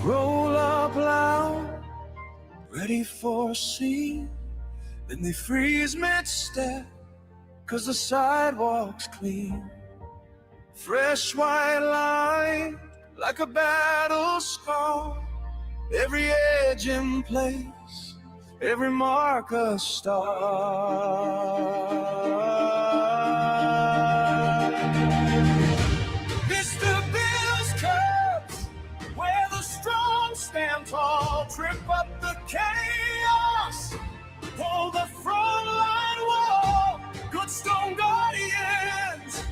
roll up loud, ready for a scene. Then they freeze mid-step, 'cause the sidewalk's clean. Fresh white line, like a battle scar. Every edge in place, every mark a star. Mr. Bill's Curves, where the strong stand tall. Trip up the chaos, hold the front line wall. Good stone guardians,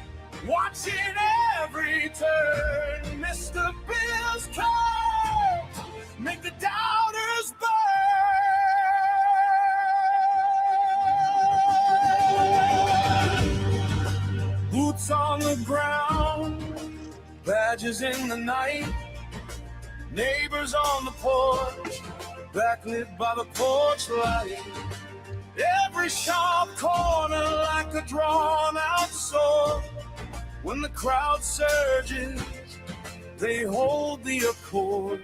watching every turn. Mr. Bill's Curves, make the doubters burn. Boots on the ground, badges in the night. Neighbors on the porch, backlit by the porch light. Every sharp corner like a drawn-out sword. When the crowd surges, they hold the accord.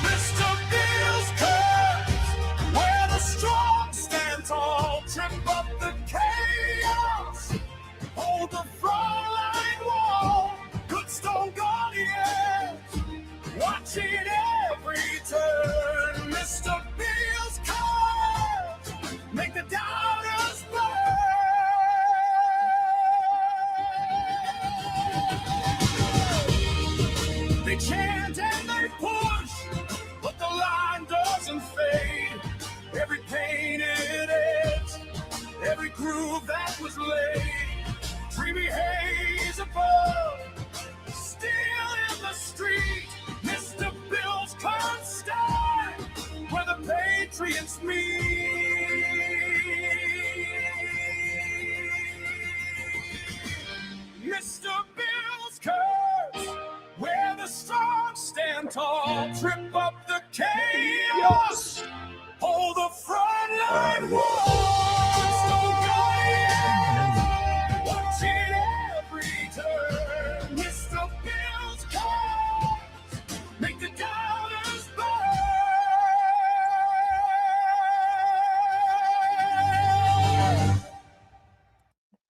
Mr. Bill's Curves, where the strong stand tall. Trip up the chaos, hold the front line wall. Good stone guardians, watching every turn. Mr. Bill's Curves, make the doubters burn. They chant and they push, but the line doesn't fade. Every painted edge, every groove that was laid. Dreamy haze above, still in the street. Mr. Bill's Curves stand where the patriots meet. Mr. Bill's Curves, where the strong stand tall. Trip up the chaos, hold the front line wall. Stone guardians, watching every turn. Mr. Bill's Curves, make the doubters burn.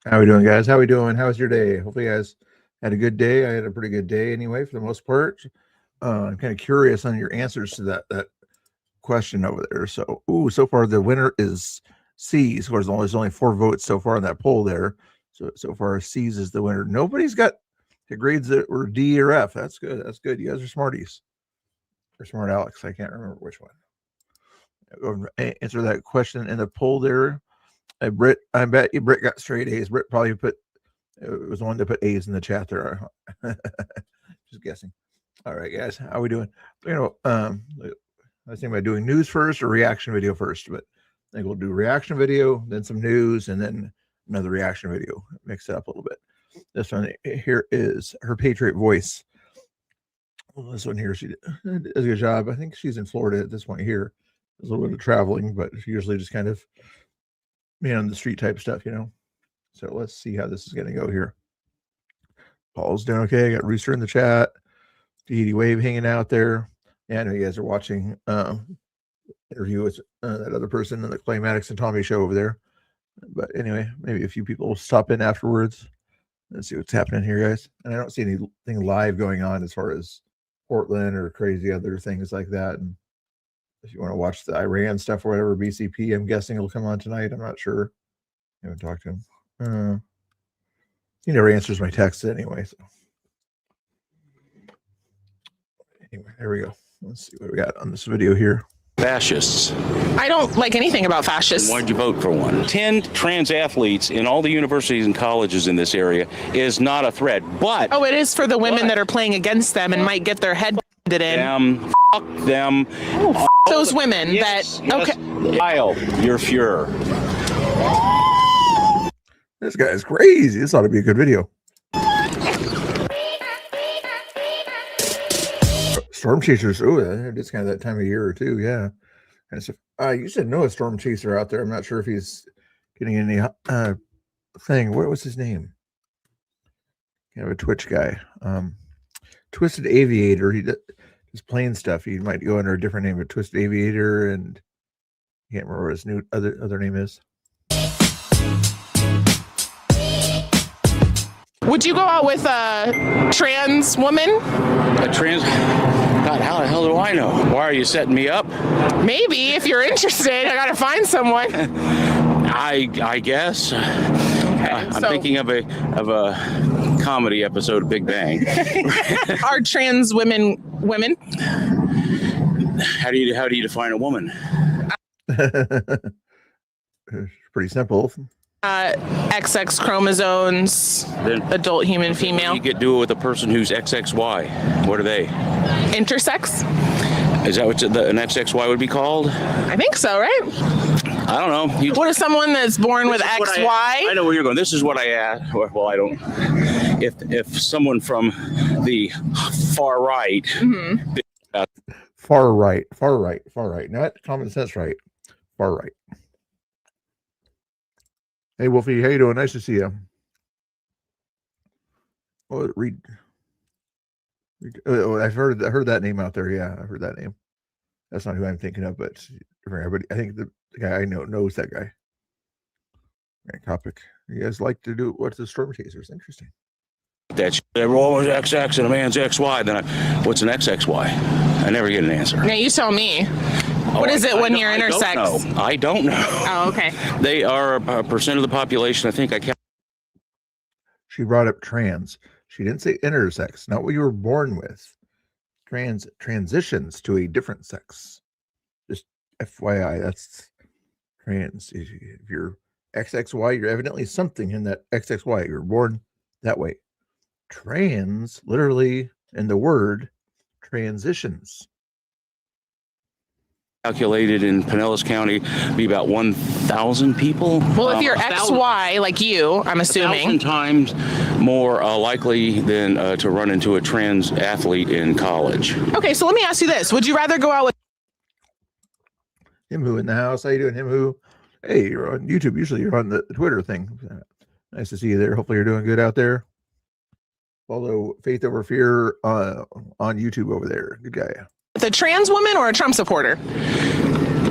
How we doing, guys? How we doing? How was your day? Hopefully you guys had a good day. I had a pretty good day anyway, for the most part. I'm kind of curious on your answers to that question over there. So, so far the winner is C's. Of course, there's only 4 votes so far in that poll there. So far C's is the winner. Nobody's got the grades that were D or F. That's good. That's good. You guys are smarties. Or smart Alex. I can't remember which one. Go and answer that question in the poll there. Britt, I bet you Britt got straight A's. Britt probably was the one that put A's in the chat there. Just guessing. All right, guys, how are we doing? I was thinking about doing news first or reaction video first, but I think we'll do reaction video, then some news, and then another reaction video. Mix it up a little bit. This one here is Her Patriot Voice. Well, this one here, she does a good job. I think she's in Florida at this point here. There's a little bit of traveling, but she usually just kind of on the street type stuff, So let's see how this is going to go here. Paul's doing okay. I got Rooster in the chat. DD Wave hanging out there. Yeah, I know you guys are watching interview with that other person in the Clay Maddox and Tommy show over there. But anyway, maybe a few people will stop in afterwards. Let's see what's happening here, guys. And I don't see anything live going on as far as Portland or crazy other things like that. And if you want to watch the Iran stuff or whatever, BCP, I'm guessing it'll come on tonight. I'm not sure. I haven't talked to him. He never answers my texts anyway. So anyway, there we go. Let's see what we got on this video here. Fascists. I don't like anything about fascists. Why'd you vote for one? 10 trans athletes in all the universities and colleges in this area is not a threat, but... Oh, it is for the women that are playing against them and might get their head in. Fuck them. Oh, those women yes, that... Yes. Okay. Kyle, you're Fuhrer. This guy's crazy. This ought to be a good video. Storm chasers. Oh, it's kind of that time of year too. Yeah. And so, you said no, a storm chaser out there. I'm not sure if he's getting any thing. What was his name? Kind of a Twitch guy. Twisted Aviator. He does playing stuff. He might go under a different name, but Twisted Aviator, and I can't remember what his new other name is. Would you go out with a trans woman? A trans. God, how the hell do I know? Why are you setting me up? Maybe if you're interested. I gotta find someone. I guess. I'm thinking of a comedy episode of Big Bang. Are trans women women? How do you define a woman? It's pretty simple. XX chromosomes, Then adult human female. you could do it with a person who's XXY. What are they? Intersex? Is that what an XXY would be called? I think so, right? I don't know. What is someone that's born with This is what XY? I know where you're going. This is what I asked. Well, I don't. If someone from the far right, Far right. Not common sense right. Far right. Hey, Wolfie, how you doing? Nice to see you. Oh, I've heard that name out there. Yeah, I've heard that name. That's not who I'm thinking of, but everybody, I think the guy I know knows that guy. Right, topic. You guys like to do what's the storm chasers? Interesting. they're always XX and a man's XY. Then what's an XXY? I never get an answer. Now you tell me. What is it when you're intersex? I don't know. Oh, okay. They are a percent of the population. I think I count. She brought up trans. She didn't say intersex, not what you were born with. Transitions to a different sex. Just FYI, that's trans. If you're XXY, you're evidently something in that XXY. You're born that way. Trans, literally in the word, transitions. Calculated in Pinellas County be about 1,000 people. Well, if you're XY like you, I'm assuming. 1,000 times more likely than to run into a trans athlete in college. Okay, so let me ask you this. Would you rather go out with Him who in the house? How you doing, him who? Hey, you're on YouTube. Usually you're on the Twitter thing. Nice to see you there. Hopefully you're doing good out there. Follow Faith Over Fear on YouTube over there. Good guy. a trans woman or a Trump supporter?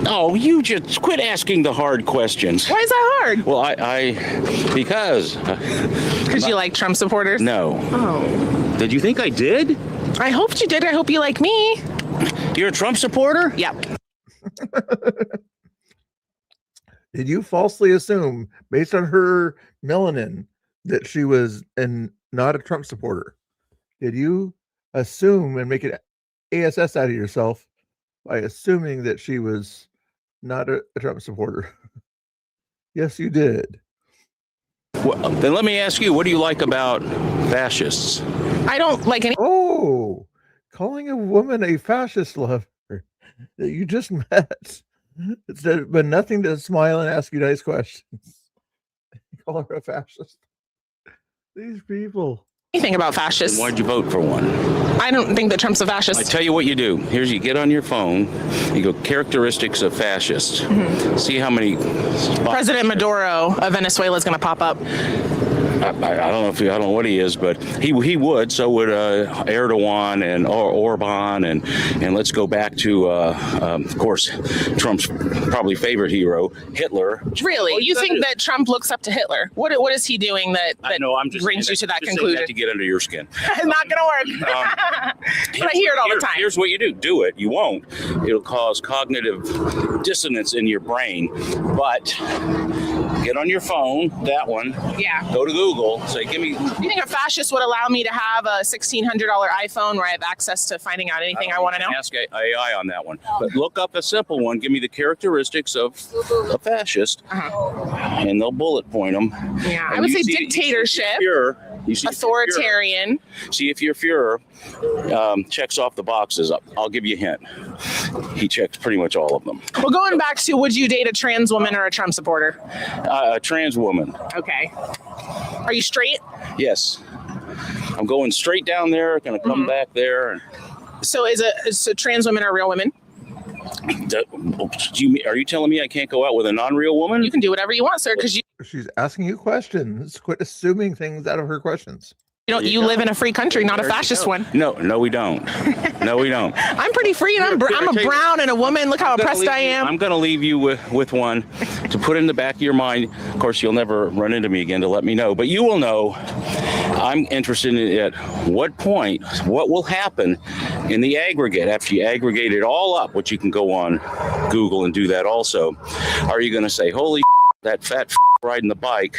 Oh, you just quit asking the hard questions. Why is that hard? Well, because you like Trump supporters? No. Oh. Did you think I did? I hoped you did. I hope you like me. You're a Trump supporter? Yep. Did you falsely assume, based on her melanin, that she was not a Trump supporter? Did you assume and make it ASS out of yourself by assuming that she was not a Trump supporter? Yes, you did. Well, then let me ask you, what do you like about fascists? I don't like any. Oh, calling a woman a fascist lover that you just met. But nothing to smile and ask you nice questions. Call her a fascist. These people. Anything about fascists. Then why'd you vote for one? I don't think that Trump's a I fascist. tell you what you do. Here's, you get on your phone, you go characteristics of fascists. See how many President Maduro of Venezuela is going to pop up. I don't know I don't know what he is, but he would. So would Erdogan and Orban, and let's go back to of course Trump's probably favorite hero, Hitler. Really? You think that Trump looks up to Hitler? What is he doing that brings you to that conclusion? That to get under your skin. It's not going to work. But I hear it all the time. Here's what you do. Do it. You won't. It'll cause cognitive dissonance in your brain. But get on your phone, that one. Yeah. Go to Google. Say, give me. You think a fascist would allow me to have a $1,600 iPhone where I have access to finding out anything I want to know? Ask AI on that one. But look up a simple one. Give me the characteristics of a fascist, and they'll bullet point them. Yeah, I And would you say see- dictatorship, you see if authoritarian. See if your Fuhrer checks off the boxes. I'll give you a hint. He checks pretty much all of them. Well, going back to, would you date a trans woman or a Trump supporter? A trans woman. Okay. Are you straight? Yes. I'm going straight down there, going to come back there. So is a trans women are real women? Are you telling me I can't go out with a non-real woman? You can do whatever you want, sir, because you She's asking you questions. Quit assuming things out of her questions. You live in a free country, not a fascist one. No, we don't. No, we don't. I'm pretty free, and I'm a brown and a woman. Look how oppressed I am. I'm going to leave you with one to put in the back of your mind. Of course, you'll never run into me again to let me know, but you will know. I'm interested in at what point, what will happen in the aggregate after you aggregate it all up, which you can go on Google and do that also. Are you going to say, holy that fat riding the bike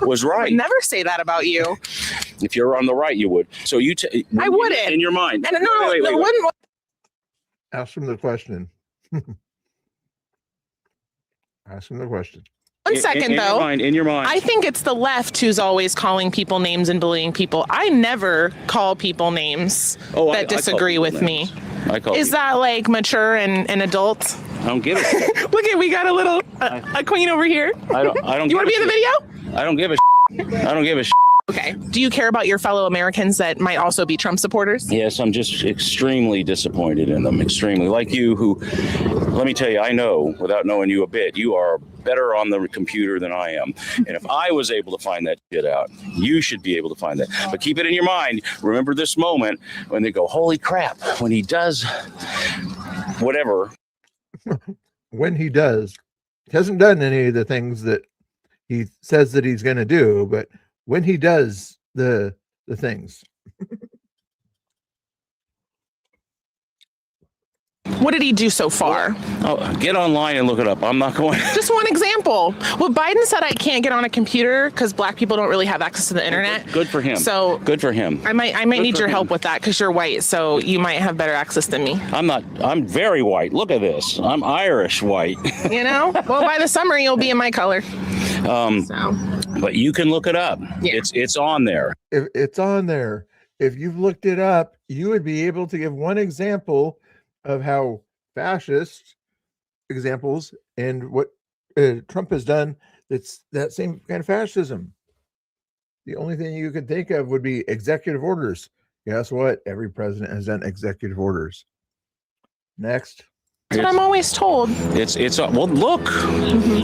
was right? I would never say that about you. If you're on the right, you would. So I wouldn't. In your mind. And wait. Wouldn't. Ask him the question. Ask him the question. One second, though. In your mind. I think it's the left who's always calling people names and bullying people. I never call people names that disagree with me. Is that like mature and adult? I don't give a Look at, we got a little a queen over here. I don't. You want to be in the video? I don't give a I don't give a Okay. Do you care about your fellow Americans that might also be Trump supporters? Yes, I'm just extremely disappointed in them. Extremely. Like you, who, let me tell you, I know, without knowing you a bit, you are better on the computer than I am. And if I was able to find that shit out, you should be able to find that. But keep it in your mind. Remember this moment when they go, holy crap, when he does whatever. When he does, he hasn't done any of the things that he says that he's going to do, but when he does the things. What did he do so far? Oh, get online and look it up. I'm not going. Just one example. Well, Biden said I can't get on a computer because black people don't really have access to the internet. Good for him. So good for him. I might need your help with that because you're white, so you might have better access than me. I'm not. I'm very white. Look at this. I'm Irish white. You know. Well, by the summer you'll be in my color. But you can look it up. Yeah. It's on there. If it's on there, if you've looked it up, you would be able to give one example of how fascist examples and what Trump has done. That's that same kind of fascism. The only thing you could think of would be executive orders. Guess what? Every president has done executive orders. Next. That's what I'm always told. It's well, look,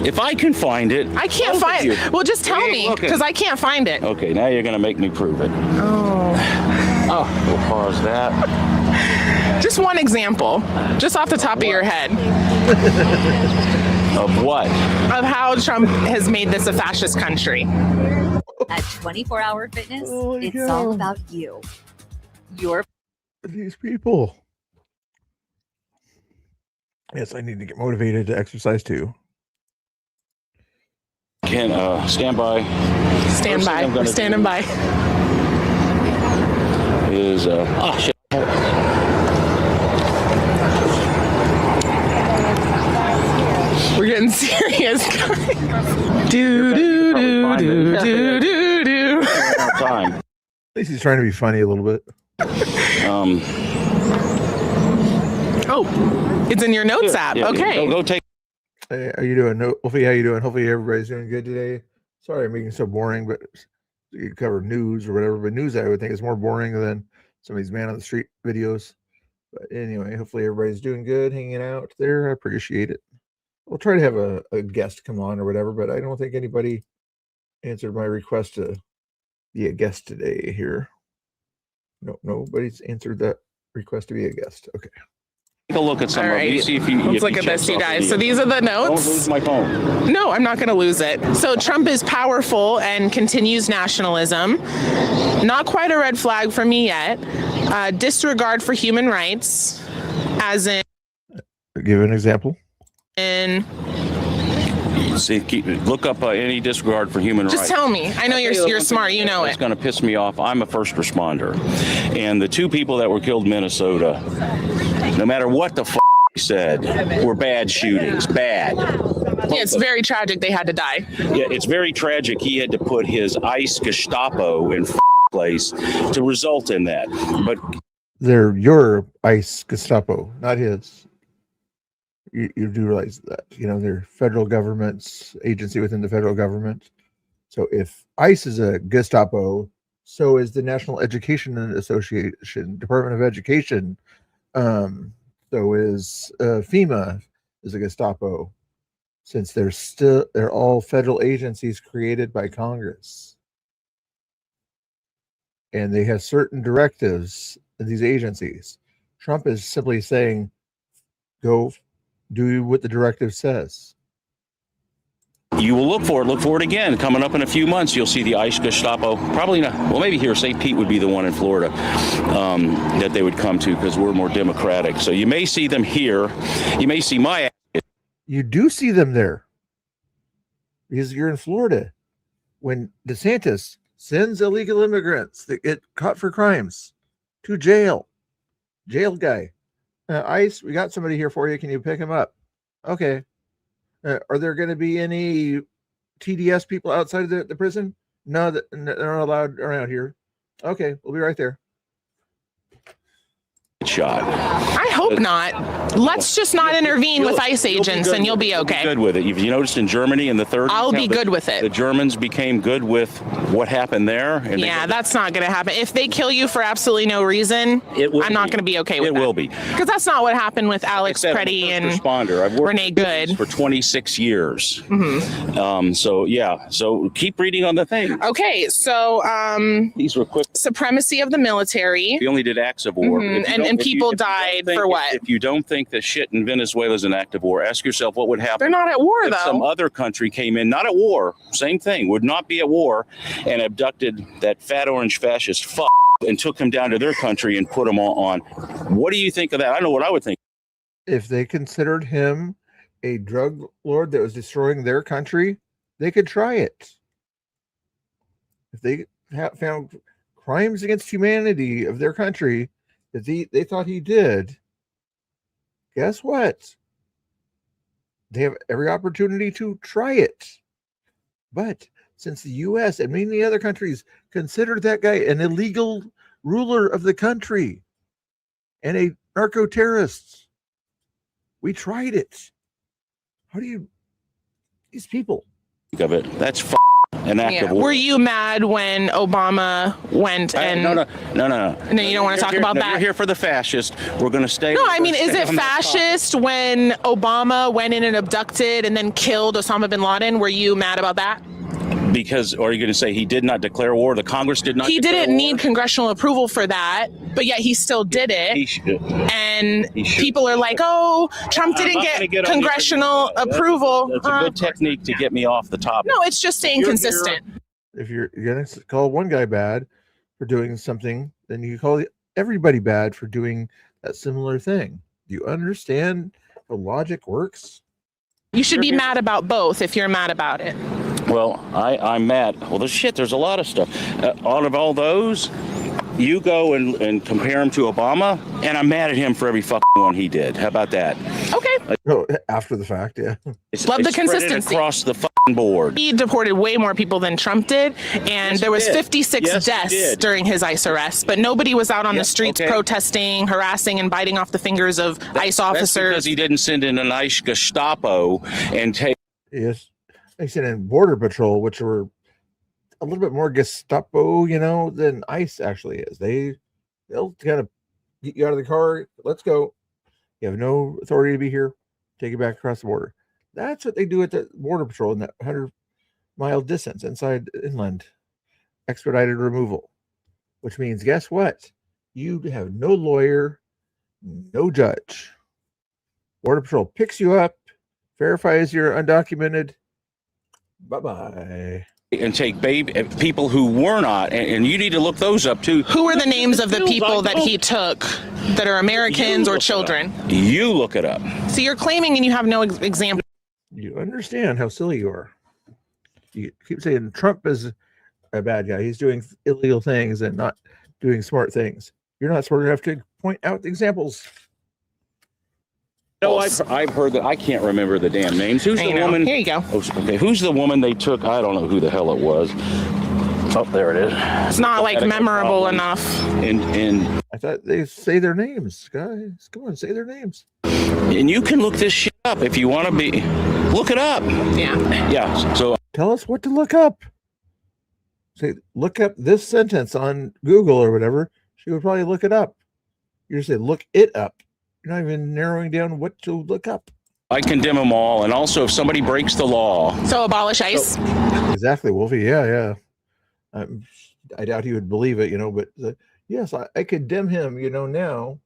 if I can find it. I can't find it. Well, just tell me, because I can't find it. Okay, now you're going to make me prove it. Oh, we'll pause that. Just one example, just off the top of your head. Of what? Of how Trump has made this a fascist country. At 24-Hour Fitness, it's all about you. These people. Yes, I need to get motivated to exercise too. Can stand by. Stand by. We're standing by. Is shit. We're getting serious. do do do do do do do. Time. At least he's trying to be funny a little bit. Oh, it's in your notes app. Yeah, okay. Go take. Hey, how you doing? Hopefully, how you doing? Hopefully, everybody's doing good today. Sorry, I'm making it so boring, but you cover news or whatever. But news, I would think, is more boring than some of these man on the street videos. But anyway, hopefully, everybody's doing good, hanging out there. I appreciate it. We'll try to have a guest come on or whatever, but I don't think anybody answered my request to be a guest today here. No, nobody's answered that request to be a guest. Okay. Take a look at some All of right. them. See if you. Let's look at this, you guys. So these are the notes. Don't lose my phone. No, I'm not going to lose it. So Trump is powerful and continues nationalism. Not quite a red flag for me yet. Disregard for human rights, as in. Give an example. See, look up any disregard for human rights. Just tell me. I know you're smart. You know it. It's going to piss me off. I'm a first responder, and the two people that were killed in Minnesota, no matter what the he said, were bad shootings. Bad. Yeah, it's very tragic they had to die. Yeah, it's very tragic. He had to put his ICE Gestapo in place to result in that. But they're your ICE Gestapo, not his. You do realize that, you know, they're federal government's agency within the federal government. So if ICE is a Gestapo, so is the National Education Association, Department of Education. So is FEMA is a Gestapo, since they're all federal agencies created by Congress. and they have certain directives in these agencies. Trump is simply saying, go do what the directive says. You will look for it again. Coming up in a few months, you'll see the ICE Gestapo. Probably not. Well, maybe here, St. Pete would be the one in Florida that they would come to because we're more democratic. So you may see them here. You may see my. You do see them there because you're in Florida. When DeSantis sends illegal immigrants that get caught for crimes to jail guy, ICE, we got somebody here for you. Can you pick him up? Okay. Are there going to be any TDS people outside of the prison? No, they're not allowed around here. Okay, we'll be right there. Shot. I hope not. Let's just not intervene with ICE agents and you'll be okay. Good with it. You've noticed in Germany in the 30s. I'll be good with it. The Germans became good with what happened there. And yeah, that's not going to happen. If they kill you for absolutely no reason, I'm not going to be okay with that. It will be. Because that's not what happened with Alex Preddy and responder. I've worked Renee Good for 26 years. Mm-hmm. So keep reading on the thing. Okay, so These were quick. supremacy of the military. We only did acts of war. Mm-hmm. And people died for what? If you don't think that shit in Venezuela is an act of war, ask yourself what would happen. They're not at war, if though. Some other country came in, not at war, same thing, would not be at war, and abducted that fat orange fascist fuck and took him down to their country and put him on. What do you think of that? I know what I would think. If they considered him a drug lord that was destroying their country, they could try it. If they found crimes against humanity of their country that they thought he did, guess what? They have every opportunity to try it. But since the U.S. and many other countries considered that guy an illegal ruler of the country and a narco-terrorist, we tried it. How do you, these people? Think of it. That's an act of war. Were you mad when Obama went and... No, you don't want to talk about that? You're here for the fascist. We're going to stay... No, I mean, is it fascist when Obama went in and abducted and then killed Osama bin Laden? Were you mad about that? Because, or are you going to say he did not declare war? The Congress did not. He didn't need congressional approval for that, but yet he still did it. And people are like, "Oh, Trump didn't get congressional approval." That's a good technique to get me off the topic. No, it's just staying consistent. If you're going to call one guy bad for doing something, then you call everybody bad for doing that similar thing. Do you understand how logic works? You should be mad about both if you're mad about it. Well, I'm mad. Well, there's a lot of stuff. Out of all those, you go and compare him to Obama, and I'm mad at him for every fucking one he did. How about that? Okay. Oh, after the fact, yeah. Love the Spread it consistency. across the fucking board. He deported way more people than Trump did, and there was 56 deaths during his ICE arrest, but nobody was out on the streets protesting, harassing, and biting off the fingers of ICE officers. That's because he didn't send in an ICE Gestapo and take... Yes. They sent in Border Patrol, which were a little bit more Gestapo, than ICE actually is. They'll kind of get you out of the car. Let's go. You have no authority to be here. Take you back across the border. That's what they do at the Border Patrol in that 100-mile distance inside inland. Expedited removal, which means, guess what? You have no lawyer, no judge. Border Patrol picks you up, verifies you're undocumented. Bye-bye. And take people who were not, and you need to look those up too. Who are the names of the people that he took that are Americans or children? You look it up. So you're claiming and you have no example. You understand how silly you are. You keep saying Trump is a bad guy. He's doing illegal things and not doing smart things. You're not smart enough to point out the examples. No, I've heard that. I can't remember the damn names. Who's the woman? Here you go. Oh, okay, who's the woman they took? I don't know who the hell it was. Oh, there it is. It's not like memorable enough. And I thought they say their names, guys. Come on, say their names. And you can look this shit up if you want to be. Look it up. Yeah. Yeah. So tell us what to look up. Say, look up this sentence on Google or whatever. She would probably look it up. You say, look it up. You're not even narrowing down what to look up. I condemn them all. And also, if somebody breaks the law. So abolish ICE. Exactly, Wolfie. Yeah. I doubt he would believe it, but yes, I condemn him, now.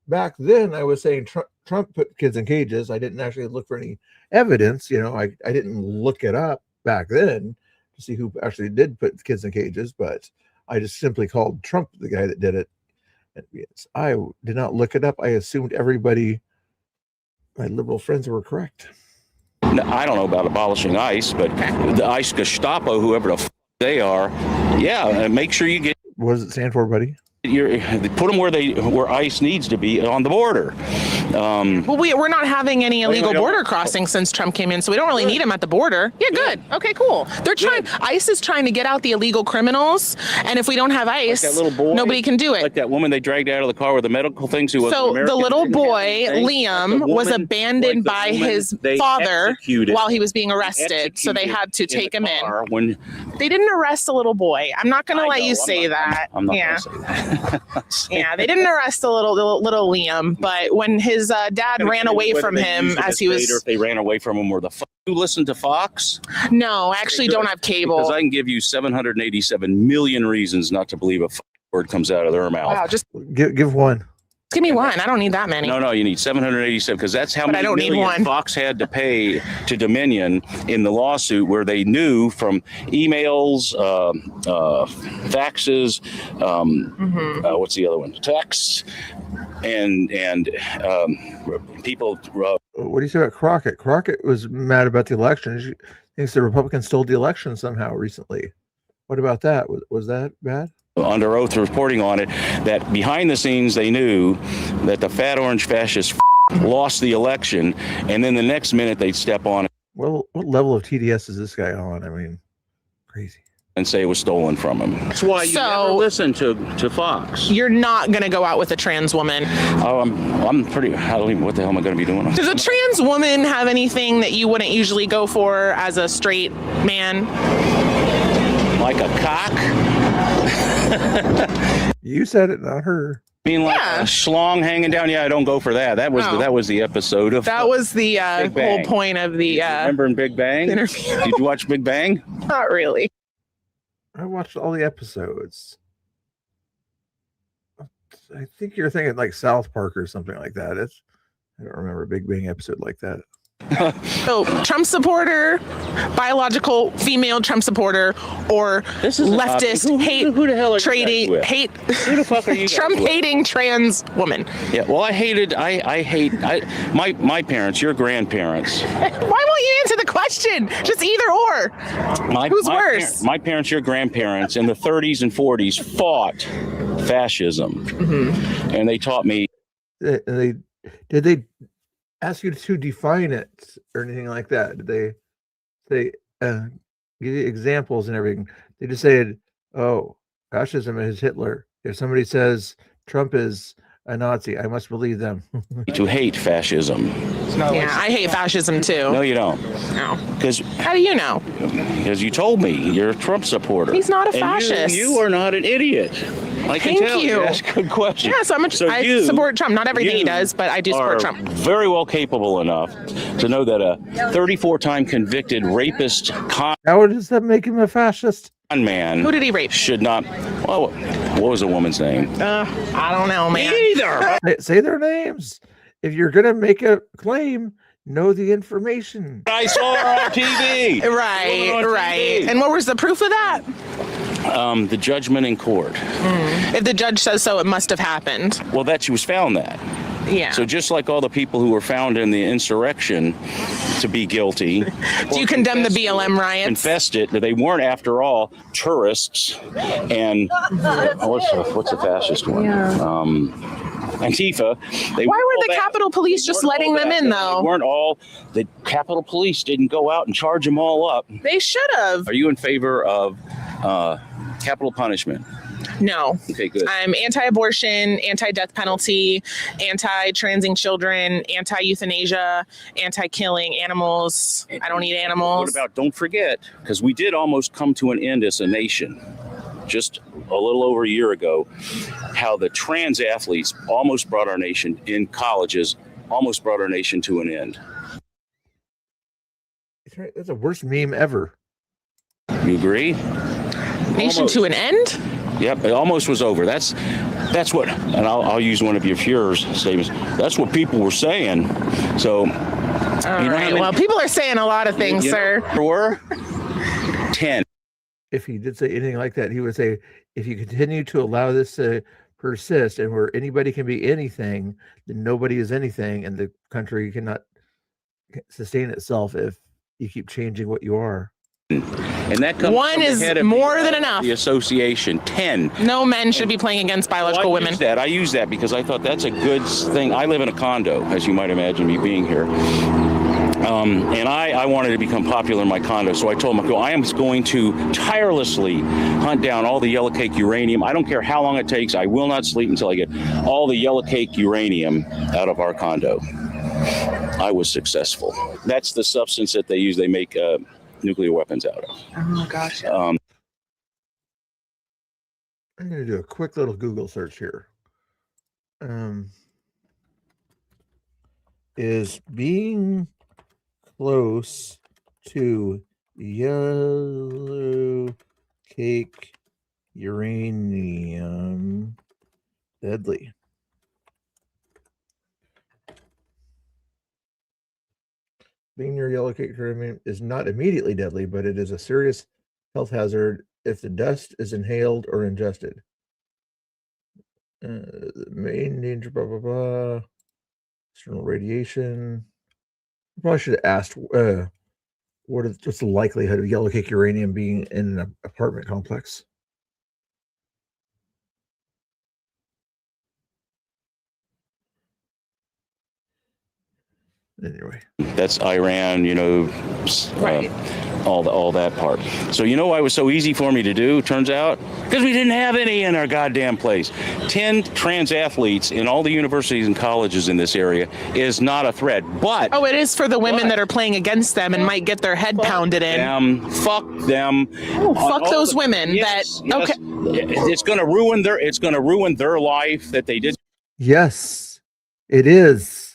Back then I was saying Trump put kids in cages. I didn't actually look for any evidence, I didn't look it up back then to see who actually did put kids in cages, but I just simply called Trump the guy that did it. And yes, I did not look it up. I assumed my liberal friends were correct. No, I don't know about abolishing ICE, but the ICE Gestapo, whoever the they are, and make sure you get. What does it stand for, buddy? Put them where ICE needs to be on the border. Well, we're not having any illegal border crossings since Trump came in, so we don't really need him at the border. Yeah, good. Okay, cool. ICE is trying to get out the illegal criminals, and if we don't have ICE, that little boy, nobody can do it. Like that woman they dragged out of the car with the medical things. Who was so the little boy, Liam, was abandoned by his father while he was being arrested, so they had to take him in. They didn't arrest the little boy. I'm not going to let you say that. I'm not going to say that. Yeah, they didn't arrest the little Liam, but when his dad ran away from him as he was. If they ran away from him, you listen to Fox? No, I actually don't have cable. Because I can give you 787 million reasons not to believe a word comes out of their mouth. Wow, just give one. Give me one. I don't need that many. No, you need 787 because that's how many million Fox had to pay to Dominion in the lawsuit, where they knew from emails, faxes, what's the other one? Texts, and people. What do you say about Crockett? Crockett was mad about the election. She thinks the Republicans stole the election somehow recently. What about that? Was that bad? Under oath reporting on it, that behind the scenes they knew that the fat orange fascists lost the election, and then the next minute they'd step on it. Well, what level of TDS is this guy on? I mean, crazy. And say it was stolen from him. That's why you never listen to Fox. You're not going to go out with a trans woman. Oh, I'm pretty. I don't even. What the hell am I going to be doing? Does a trans woman have anything that you wouldn't usually go for as a straight man? Like a cock? You said it, not her. I mean, like a schlong hanging down. Yeah, I don't go for that. That was the episode of. That was the whole point of the. Remember in Big Bang? Interview. Did you watch Big Bang? Not really. I watched all the episodes. I think you're thinking like South Park or something like that. I don't remember a Big Bang episode like that. So, Trump supporter, biological female Trump supporter, or leftist who the hell are trading you guys with? hate who the fuck are you Trump guys with? hating trans woman. Yeah, well, I hate my parents, your grandparents. Why won't you answer the question? Just either or. Who's worse? My parents, your grandparents in the 30s and 40s fought fascism, and they taught me. Did they ask you to define it or anything like that? Did they give you examples and everything? They just said, "Oh, fascism is Hitler." If somebody says Trump is a Nazi, I must believe them. To hate fascism. Yeah, I hate fascism too. No, you don't. No. Because how do you know? Because you told me you're a Trump supporter. He's not a fascist. You are not an idiot. I can tell you. That's a good question. Yeah, I support Trump. Not everything he does, but I do support Trump. Very well capable enough to know that a 34-time convicted rapist How does that make him a fascist? Man, who did he rape? Should not. Well, what was the woman's name? I don't know, man. Me either. Say their names. If you're gonna make a claim, know the information. I saw her on TV. Right. And what was the proof of that? The judgment in court. If the judge says so, it must have happened. Well, that she was found that. Yeah. So just like all the people who were found in the insurrection to be guilty. Do you condemn the BLM riots? Confessed it. They weren't, after all, tourists. And what's the fascist one? Yeah. Antifa. Why were the Capitol Police just letting them in, though? They weren't all. The Capitol Police didn't go out and charge them all up. They should have. Are you in favor of capital punishment? No. Okay, good. I'm anti-abortion, anti-death penalty, anti-transing children, anti-euthanasia, anti-killing animals. I don't eat animals. What about, don't forget, because we did almost come to an end as a nation just a little over a year ago, how the trans athletes almost brought our nation in colleges, almost brought our nation to an end. That's the worst meme ever. You agree? Nation Almost. To an end? Yep, it almost was over. That's what, and I'll use one of your Fuhrer's statements. That's what people were saying. So, all right. Well, people are saying a lot of things, sir. There were 10. If he did say anything like that, he would say, if you continue to allow this to persist and where anybody can be anything, then nobody is anything, and the country cannot sustain itself if you keep changing what you are. And that comes one is more than enough. The association, 10. No men should be playing against biological women. I use that because I thought that's a good thing. I live in a condo, as you might imagine me being here. And I wanted to become popular in my condo, so I told him, I am going to tirelessly hunt down all the yellow cake uranium. I don't care how long it takes. I will not sleep until I get all the yellow cake uranium out of our condo. I was successful. That's the substance that they use. They make nuclear weapons out of. Oh, gosh. I'm going to do a quick little Google search here. Is being close to yellow cake uranium deadly? Being near yellow cake uranium is not immediately deadly, but it is a serious health hazard if the dust is inhaled or ingested. The main danger, blah, blah, blah. External radiation. I probably should have asked what's the likelihood of yellow cake uranium being in an apartment complex? Anyway, that's Iran, right. All that part. So why it was so easy for me to do, turns out? Because we didn't have any in our goddamn place. 10 trans athletes in all the universities and colleges in this area is not a threat. But it is for the women that are playing against them and might get their head pounded in. Fuck them. Oh, fuck those women. Yes. Okay. It's gonna ruin their life that they did. Yes, it is.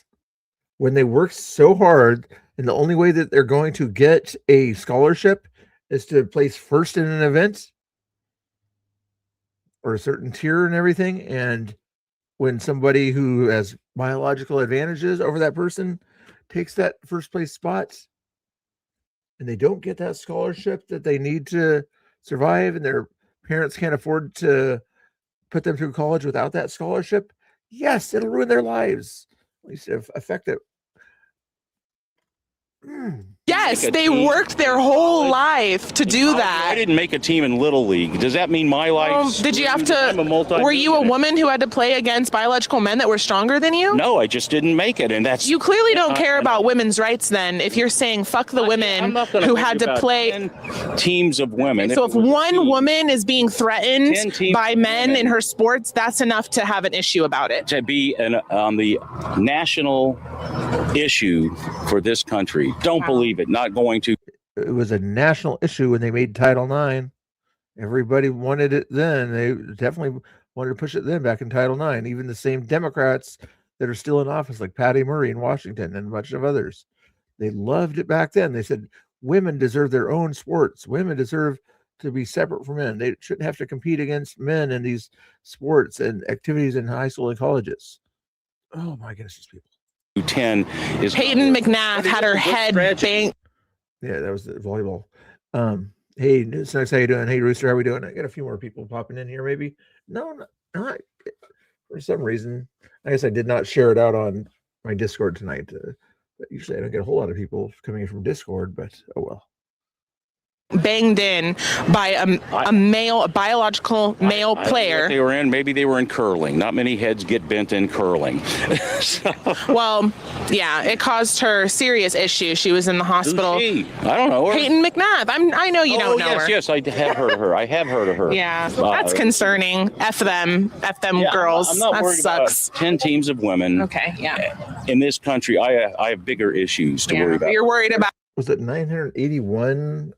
When they work so hard, and the only way that they're going to get a scholarship is to place first in an event or a certain tier and everything. And when somebody who has biological advantages over that person takes that first place spot and they don't get that scholarship that they need to survive, and their parents can't afford to put them through college without that scholarship, yes, it'll ruin their lives. At least affect it. Yes, they worked their whole life to do that. I didn't make a team in Little League. Does that mean my life? Did you have to? Were you a woman who had to play against biological men that were stronger than you? No, I just didn't make it, and that's. You clearly don't care about women's rights. Then, if you're saying fuck the women who had to play 10 teams of women. So if one woman is being threatened by men in her sports, that's enough to have an issue about it. To be on the national issue for this country. Don't believe it. Not going to. It was a national issue when they made Title IX. Everybody wanted it then. They definitely wanted to push it then back in Title IX. Even the same Democrats that are still in office, like Patty Murray in Washington and a bunch of others, they loved it back then. They said women deserve their own sports. Women deserve to be separate from men. They shouldn't have to compete against men in these sports and activities in high school and colleges. Oh my goodness, these people. 10 is Peyton McNabb had her head banged. Yeah, that was the volleyball. Hey, Snacks, how you doing? Hey, Rooster, how we doing? I got a few more people popping in here, maybe. No, not for some reason. I guess I did not share it out on my Discord tonight. But usually I don't get a whole lot of people coming in from Discord, but oh well. Banged in by a biological male player. They were in. Maybe they were in curling. Not many heads get bent in curling. So. Well, yeah, it caused her serious issues. She was in the hospital. Who's she? I don't know her. Peyton McNabb. I know you don't know her. Yes, I have heard of her. I have heard of her. Yeah, that's concerning. F them girls. I'm not that worried sucks. About 10 teams of women. Okay, yeah. In this country, I have bigger issues to worry about. You're worried about. Was it 981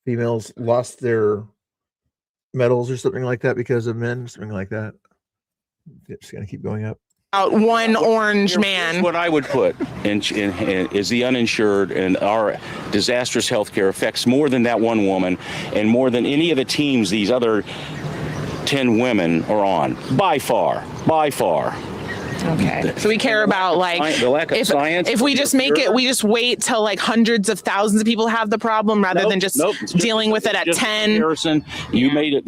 females lost their medals or something like that because of men, something like that? It's going to keep going up. One orange man. Here's what I would put in is the uninsured, and our disastrous health care affects more than that one woman and more than any of the teams these other 10 women are on, by far. Okay. So we care about like The lack of science. if we just make it, we just wait till like hundreds of thousands of people have the problem rather than just dealing with it at 10. Harrison, you made it.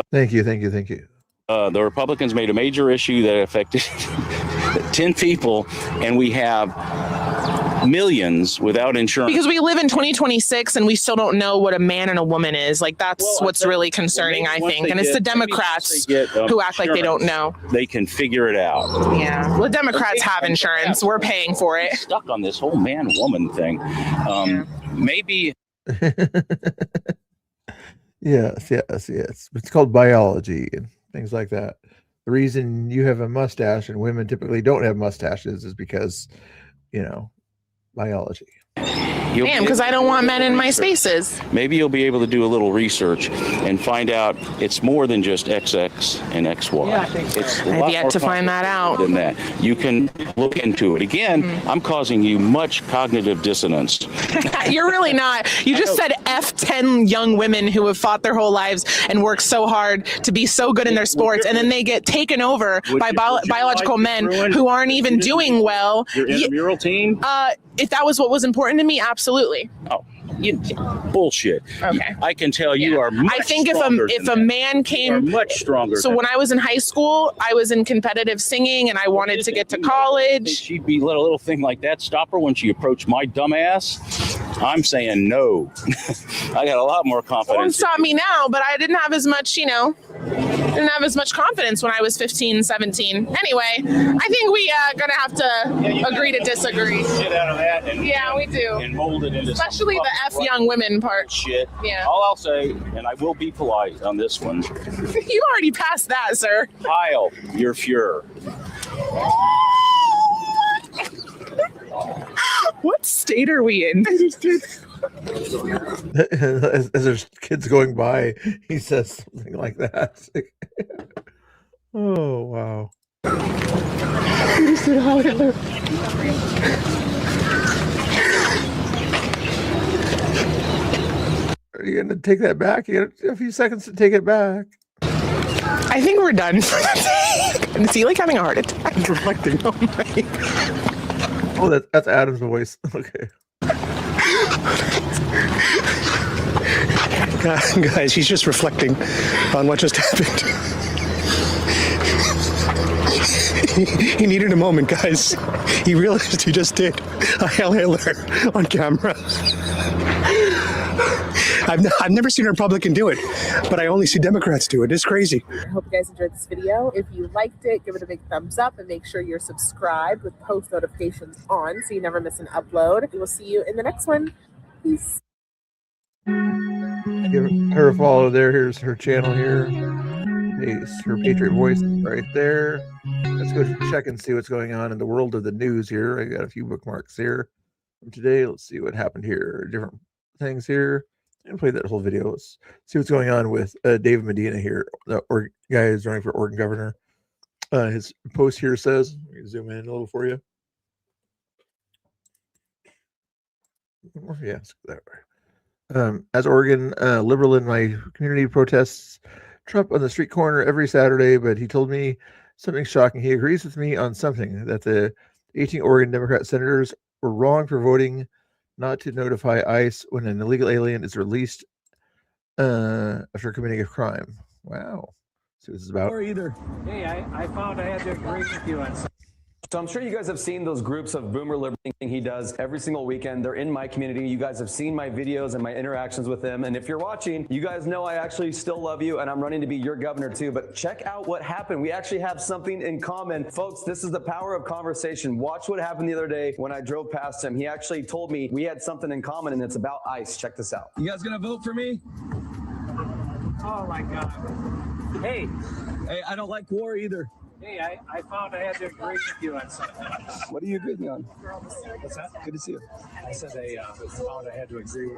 Thank you. The Republicans made a major issue that affected 10 people, and we have millions without insurance. Because we live in 2026 and we still don't know what a man and a woman is. Like that's what's really concerning, I think. And it's the Democrats who act like they don't know. They can figure it out. Yeah. Well, the Democrats have insurance. We're paying for it. Stuck on this whole man-woman thing. Maybe. Yes. It's called biology and things like that. The reason you have a mustache and women typically don't have mustaches is because, biology. Damn, because I don't want men in my spaces. Maybe you'll be able to do a little research and find out it's more than just XX and XY. Yeah, I think so. I've yet to find that out. Than that. You can look into it. Again, I'm causing you much cognitive dissonance. You're really not. You just said F10 young women who have fought their whole lives and worked so hard to be so good in their sports, and then they get taken over by biological men who aren't even doing well. Your intramural team? If that was what was important to me, absolutely. Oh, bullshit. Okay. I can tell you are much I think if a man came much stronger. So when I was in high school, I was in competitive singing and I wanted to get to college. She'd be let a little thing like that stop her when she approached my dumb ass. I'm saying no. I got a lot more confidence. Don't stop me now, but I didn't have as much, didn't have as much confidence when I was 15, 17. Anyway, I think we gonna have to agree to disagree. Shit out of that and, yeah, we do. And mold it into especially the F young women part. Shit. Yeah. All I'll say, and I will be polite on this one. You already passed that, sir. Heil, your Fuhrer. What state are we in? as there's kids going by, he says something like that. Oh, wow. He said, "How Hitler." Are you going to take that back? You got a few seconds to take it back. I think we're done for the day. Is he like having a heart attack? Reflecting. Oh my. Oh, that's Adam's voice. Okay. Guys, he's just reflecting on what just happened. He needed a moment, guys. He realized he just did a Hail Hitler on camera. I've never seen a Republican do it, but I only see Democrats do it. It's crazy. I hope you guys enjoyed this video. If you liked it, give it a big thumbs up and make sure you're subscribed with post notifications on so you never miss an upload. We will see you in the next one. Peace. Give her a follow there. Here's her channel here. Her Patriot Voice right there. Let's go check and see what's going on in the world of the news here. I got a few bookmarks here from today. Let's see what happened here. Different things here. And play that whole video. Let's see what's going on with David Medina here, the guy who's running for Oregon governor. His post here says, let me zoom in a little for you. Yes, that way. As Oregon liberal in my community protests Trump on the street corner every Saturday, but he told me something shocking. He agrees with me on something, that the 18 Oregon Democrat senators were wrong for voting not to notify ICE when an illegal alien is released after committing a crime. Wow. See what this is about. Or either. Hey, I found I had to agree with you on something. So I'm sure you guys have seen those groups of Boomer Liberty he does every single weekend. They're in my community. You guys have seen my videos and my interactions with him. And if you're watching, you guys know I actually still love you and I'm running to be your governor too. But check out what happened. We actually have something in common. Folks, this is the power of conversation. Watch what happened the other day when I drove past him. He actually told me we had something in common and it's about ICE. Check this out. You guys gonna vote for me? Oh my God. Hey, I don't like war either. hey, I found I had to agree with you on something. What do you agree with me on? What's that? Good to see you. I said I found I had to agree with you.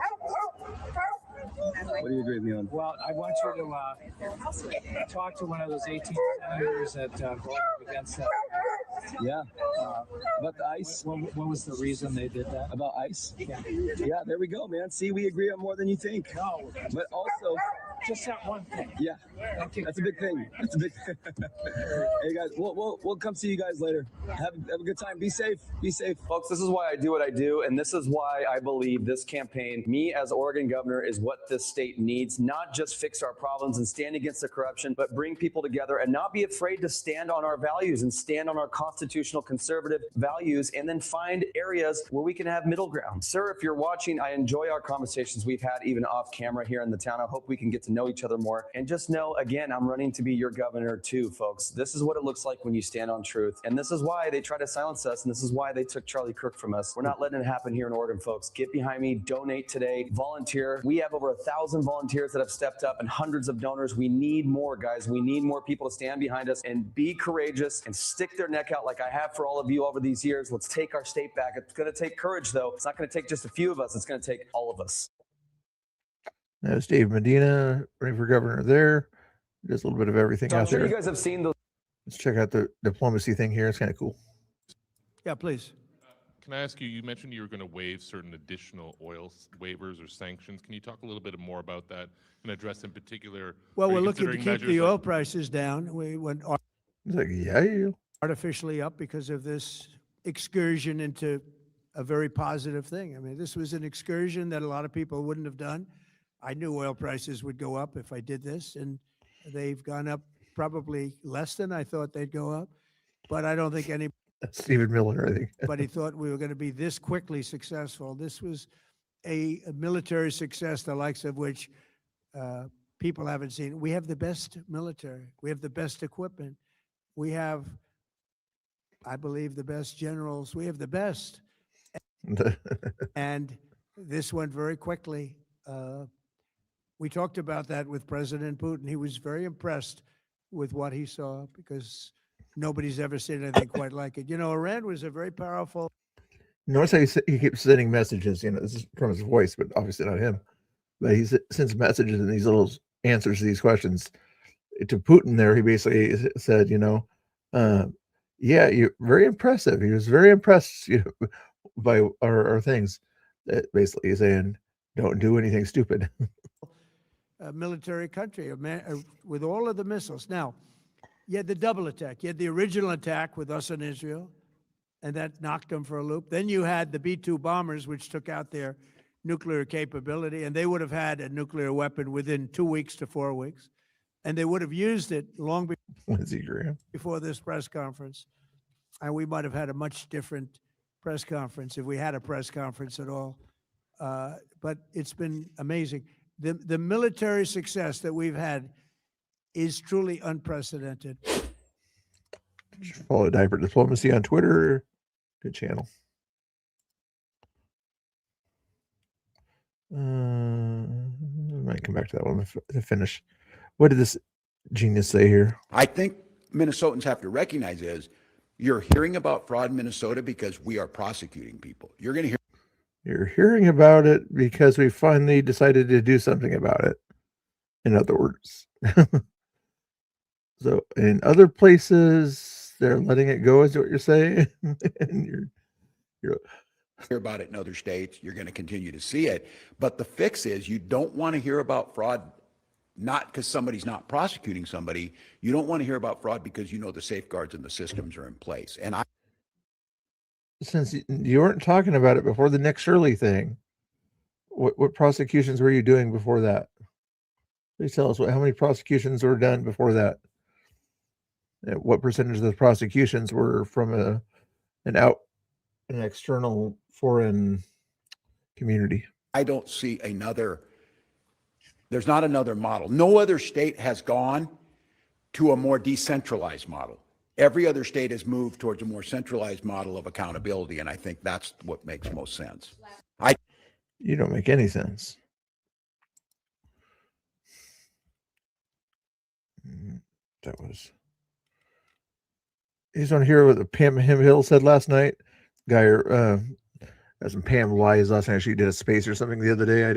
What do you agree with me on? Well, I want you to talk to one of those 18 senators that voted against that. Yeah. About the ICE? What was the reason they did that? About ICE? Yeah. Yeah, there we go, man. See, we agree on more than you think. No. But also, Just that one thing. yeah. That's a big thing. That's a big. Hey guys, we'll come see you guys later. Have a good time. Be safe. Be safe, folks. This is why I do what I do, and this is why I believe this campaign, me as Oregon governor, is what this state needs. Not just fix our problems and stand against the corruption, but bring people together and not be afraid to stand on our values and stand on our constitutional conservative values, and then find areas where we can have middle ground. Sir, if you're watching, I enjoy our conversations we've had even off camera here in the town. I hope we can get to know each other more. And just know, again, I'm running to be your governor too, folks. This is what it looks like when you stand on truth. And this is why they try to silence us. And this is why they took Charlie Kirk from us. We're not letting it happen here in Oregon, folks. Get behind me, donate today, volunteer. We have over 1,000 volunteers that have stepped up and hundreds of donors. We need more, guys. We need more people to stand behind us and be courageous and stick their neck out like I have for all of you over these years. Let's take our state back. It's going to take courage, though. It's not going to take just a few of us. It's going to take all of us. That's Dave Medina, running for governor there. Does a little bit of everything So I'm out sure there. you guys have seen those. Let's check out the diplomacy thing here. It's kind of cool. Yeah, please. Can I ask you, you mentioned you were going to waive certain additional oil waivers or sanctions. Can you talk a little bit more about that and address in particular? Well, are we're you looking to considering keep the measures oil like- prices down. We went He's like, yeah, you. artificially up because of this excursion into a very positive thing. I mean, this was an excursion that a lot of people wouldn't have done. I knew oil prices would go up if I did this, and they've gone up probably less than I thought they'd go up. But I don't think Stephen Miller, I think. anybody thought we were going to be this quickly successful. This was a military success, the likes of which people haven't seen. We have the best military. We have the best equipment. We have, I believe, the best generals. We have the best. And this went very quickly. We talked about that with President Putin. He was very impressed with what he saw because nobody's ever seen anything quite like it. You know, Iran was a very powerful. Notice how he keeps sending messages. You know, this is from his voice, but obviously not him. But he sends messages and these little answers to these questions to Putin. There, he basically said, you know, yeah, you're very impressive. He was very impressed, you know, by our things. That basically he's saying, don't do anything stupid. Military country with all of the missiles. Now, you had the double attack. You had the original attack with us and Israel, and that knocked them for a loop. Then you had the B-2 bombers, which took out their nuclear capability, and they would have had a nuclear weapon within 2 weeks to 4 weeks, and they would have used it long before this press conference. And we might have had a much different press conference if we had a press conference at all. But it's been amazing. The military success that we've had is truly unprecedented. Follow Diaper Diplomacy on Twitter. Good channel. I might come back to that one to finish. What did this genius say here? I think Minnesotans have to recognize is you're hearing about fraud in Minnesota because we are prosecuting people. You're going to hear. You're hearing about it because we finally decided to do something about it. In other words. So in other places, they're letting it go, is what you're saying? And you're hear about it in other states. You're going to continue to see it. But the fix is you don't want to hear about fraud, not because somebody's not prosecuting somebody. You don't want to hear about fraud because you know the safeguards and the systems are in place. And since you weren't talking about it before the Nick Shirley thing, what prosecutions were you doing before that? Please tell us how many prosecutions were done before that. What percentage of the prosecutions were from an external foreign community? I don't see there's not another model. No other state has gone to a more decentralized model. Every other state has moved towards a more centralized model of accountability, and I think that's what makes most sense. You don't make any sense. That was. He's on here what Pam Hill said last night. Guy, as in Pam Wise last night, she did a space or something the other day. I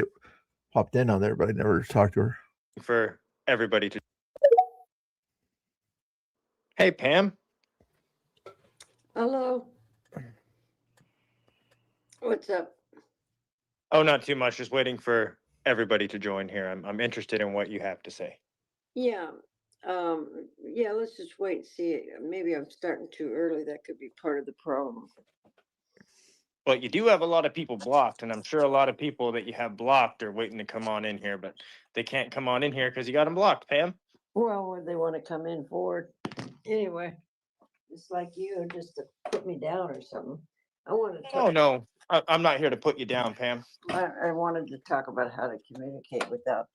popped in on there, but I never talked to her. For everybody to. Hey, Pam. Hello. What's up? Oh, not too much. Just waiting for everybody to join here. I'm interested in what you have to say. Yeah. Yeah, let's just wait and see. Maybe I'm starting too early. That could be part of the problem. But you do have a lot of people blocked, and I'm sure a lot of people that you have blocked are waiting to come on in here, but they can't come on in here because you got them blocked, Pam. Well, would they want to come in forward? Anyway, it's like you just to put me down or something. I wanted to Oh, no, I'm not here to put you down, Pam. I wanted to talk about how to communicate without,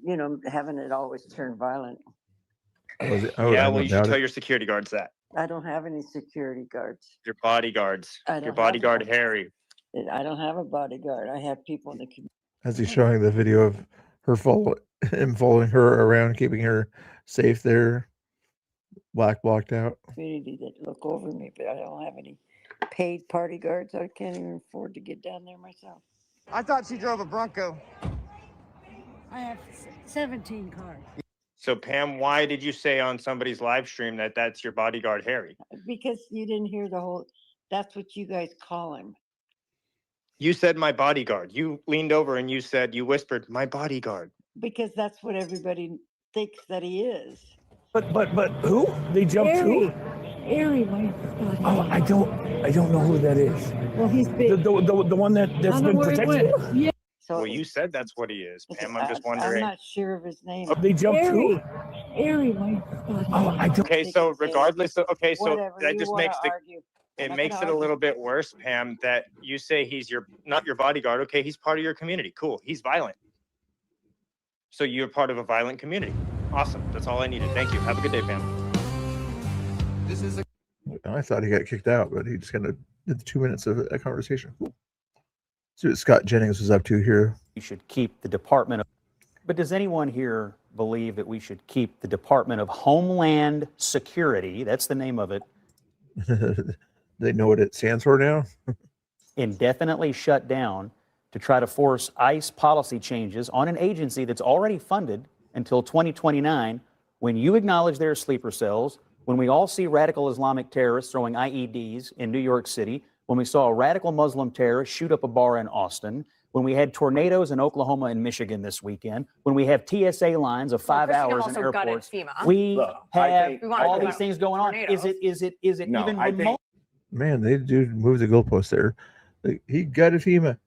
you know, having it always turn violent. Was it? Oh, Yeah, I well, don't you should doubt tell it. your security guards that. I don't have any security guards. Your bodyguards. I don't Your have bodyguard, one. Harry. I don't have a bodyguard. I have people in the community. As he's showing the video of her him following her around, keeping her safe there, blocked out. Community that look over me, but I don't have any paid party guards. I can't even afford to get down there myself. I thought she drove a Bronco. I have 17 cars. So, Pam, why did you say on somebody's live stream that that's your bodyguard, Harry? Because you didn't hear the whole, that's what you guys call him. You said my bodyguard. You leaned over and you said, you whispered, my bodyguard. Because that's what everybody thinks that he is. But who? They jumped who? Harry, my Oh, I don't know who that is. Well, he's big. The one that's been protected. Yeah. So Well, you said that's what he is, Pam. I'm just I'm wondering. not sure of his name. They jumped who? Harry, my Oh, I don't. Okay, so regardless of, okay, so Whatever, that you just wanna makes the, argue. it not makes gonna it a argue. little bit worse, Pam, that you say he's not your bodyguard. Okay, he's part of your community. Cool. He's violent. So you're part of a violent community. Awesome. That's all I needed. Thank you. Have a good day, Pam. This is a I thought he got kicked out, but he just kind of did the 2 minutes of a conversation. Cool. See what Scott Jennings was up to here. We should keep the Department of, but does anyone here believe that we should keep the Department of Homeland Security, that's the name of it, They know what it stands for now. indefinitely shut down to try to force ICE policy changes on an agency that's already funded until 2029, when you acknowledge there are sleeper cells, when we all see radical Islamic terrorists throwing IEDs in New York City, when we saw a radical Muslim terrorist shoot up a bar in Austin, when we had tornadoes in Oklahoma and Michigan this weekend, when we have TSA lines of 5 hours in airports, we have all these things going on. Is it even remote? Man, they do move the goalpost there. He gutted FEMA.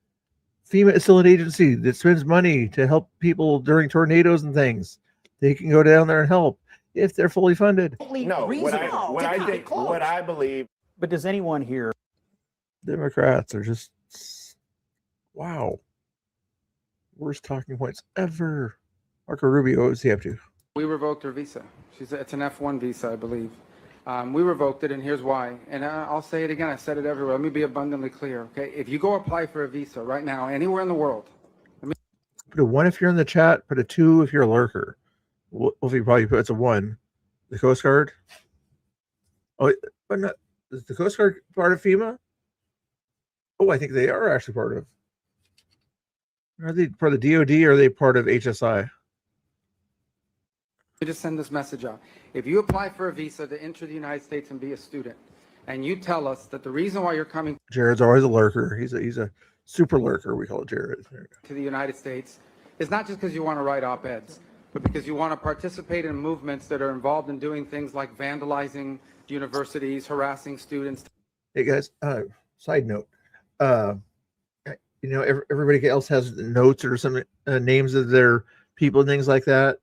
FEMA is still an agency that spends money to help people during tornadoes and things. They can go down there and help if they're fully funded. No, what I believe. But does anyone here? Democrats are just, wow, worst talking points ever. Marco Rubio, what was he up to? We revoked her visa. It's an F1 visa, I believe. We revoked it, and here's why. And I'll say it again. I said it everywhere. Let me be abundantly clear, okay? If you go apply for a visa right now, anywhere in the world. Put a 1 if you're in the chat, put a 2 if you're a lurker. Wolfie probably puts a 1. The Coast Guard? Oh, but not, is the Coast Guard part of FEMA? Oh, I think they are actually part of. Are they part of the DOD or are they part of HSI? Let me just send this message out. If you apply for a visa to enter the United States and be a student, and you tell us that the reason why you're coming Jared's always a lurker. He's a super lurker. We call it Jared. to the United States is not just because you want to write op-eds, but because you want to participate in movements that are involved in doing things like vandalizing universities, harassing students. Hey guys, side note, you know, everybody else has notes or some names of their people and things like that.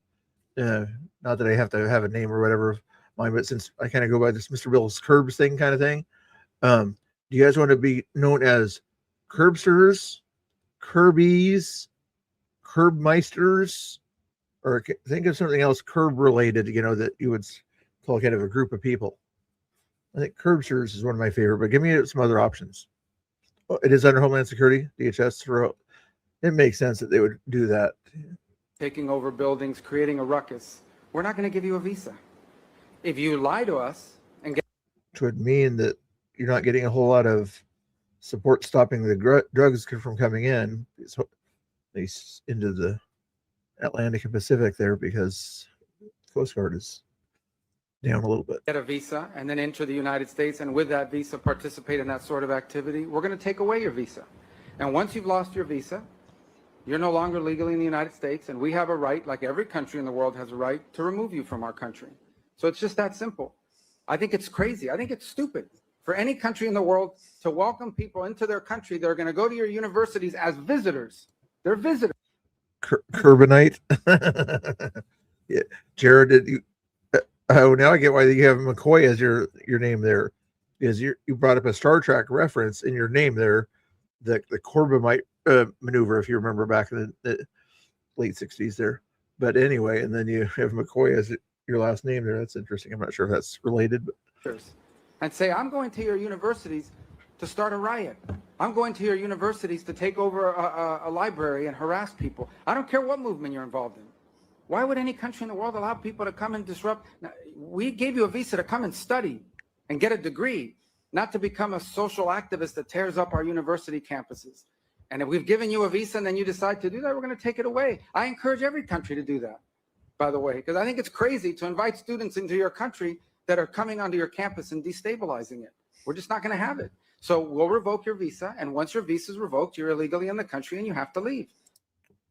Not that I have to have a name or whatever of mine, but since I kind of go by this Mr. Bill's Curbs thing kind of thing, do you guys want to be known as Curbsters, Kirbies, Curbmeisters, or think of something else curb related, you know, that you would call kind of a group of people? I think Curbsters is one of my favorite, but give me some other options. Oh, it is under Homeland Security, DHS. It makes sense that they would do that. Taking over buildings, creating a ruckus. We're not going to give you a visa. If you lie to us and get, Which would mean that you're not getting a whole lot of support stopping the drugs from coming in, at least into the Atlantic and Pacific there, because Coast Guard is down a little bit. get a visa and then enter the United States, and with that visa participate in that sort of activity, we're going to take away your visa. And once you've lost your visa, You're no longer legally in the United States, and we have a right, like every country in the world has a right, to remove you from our country. So it's just that simple. I think it's crazy. I think it's stupid for any country in the world to welcome people into their country that are going to go to your universities as visitors. They're visitors. Carbonite. Yeah. Jared, did you? Oh, now I get why you have McCoy as your name there. Is you brought up a Star Trek reference in your name there, the Corbomite maneuver, if you remember back in the late 60s there. But anyway, and then you have McCoy as your last name there. That's interesting. I'm not sure if that's related. But. And say, I'm going to your universities to start a riot. I'm going to your universities to take over a library and harass people. I don't care what movement you're involved in. Why would any country in the world allow people to come and disrupt? Now, we gave you a visa to come and study and get a degree, not to become a social activist that tears up our university campuses. And if we've given you a visa and then you decide to do that, we're going to take it away. I encourage every country to do that, by the way, because I think it's crazy to invite students into your country that are coming onto your campus and destabilizing it. We're just not going to have it. So we'll revoke your visa. And once your visa is revoked, you're illegally in the country and you have to leave.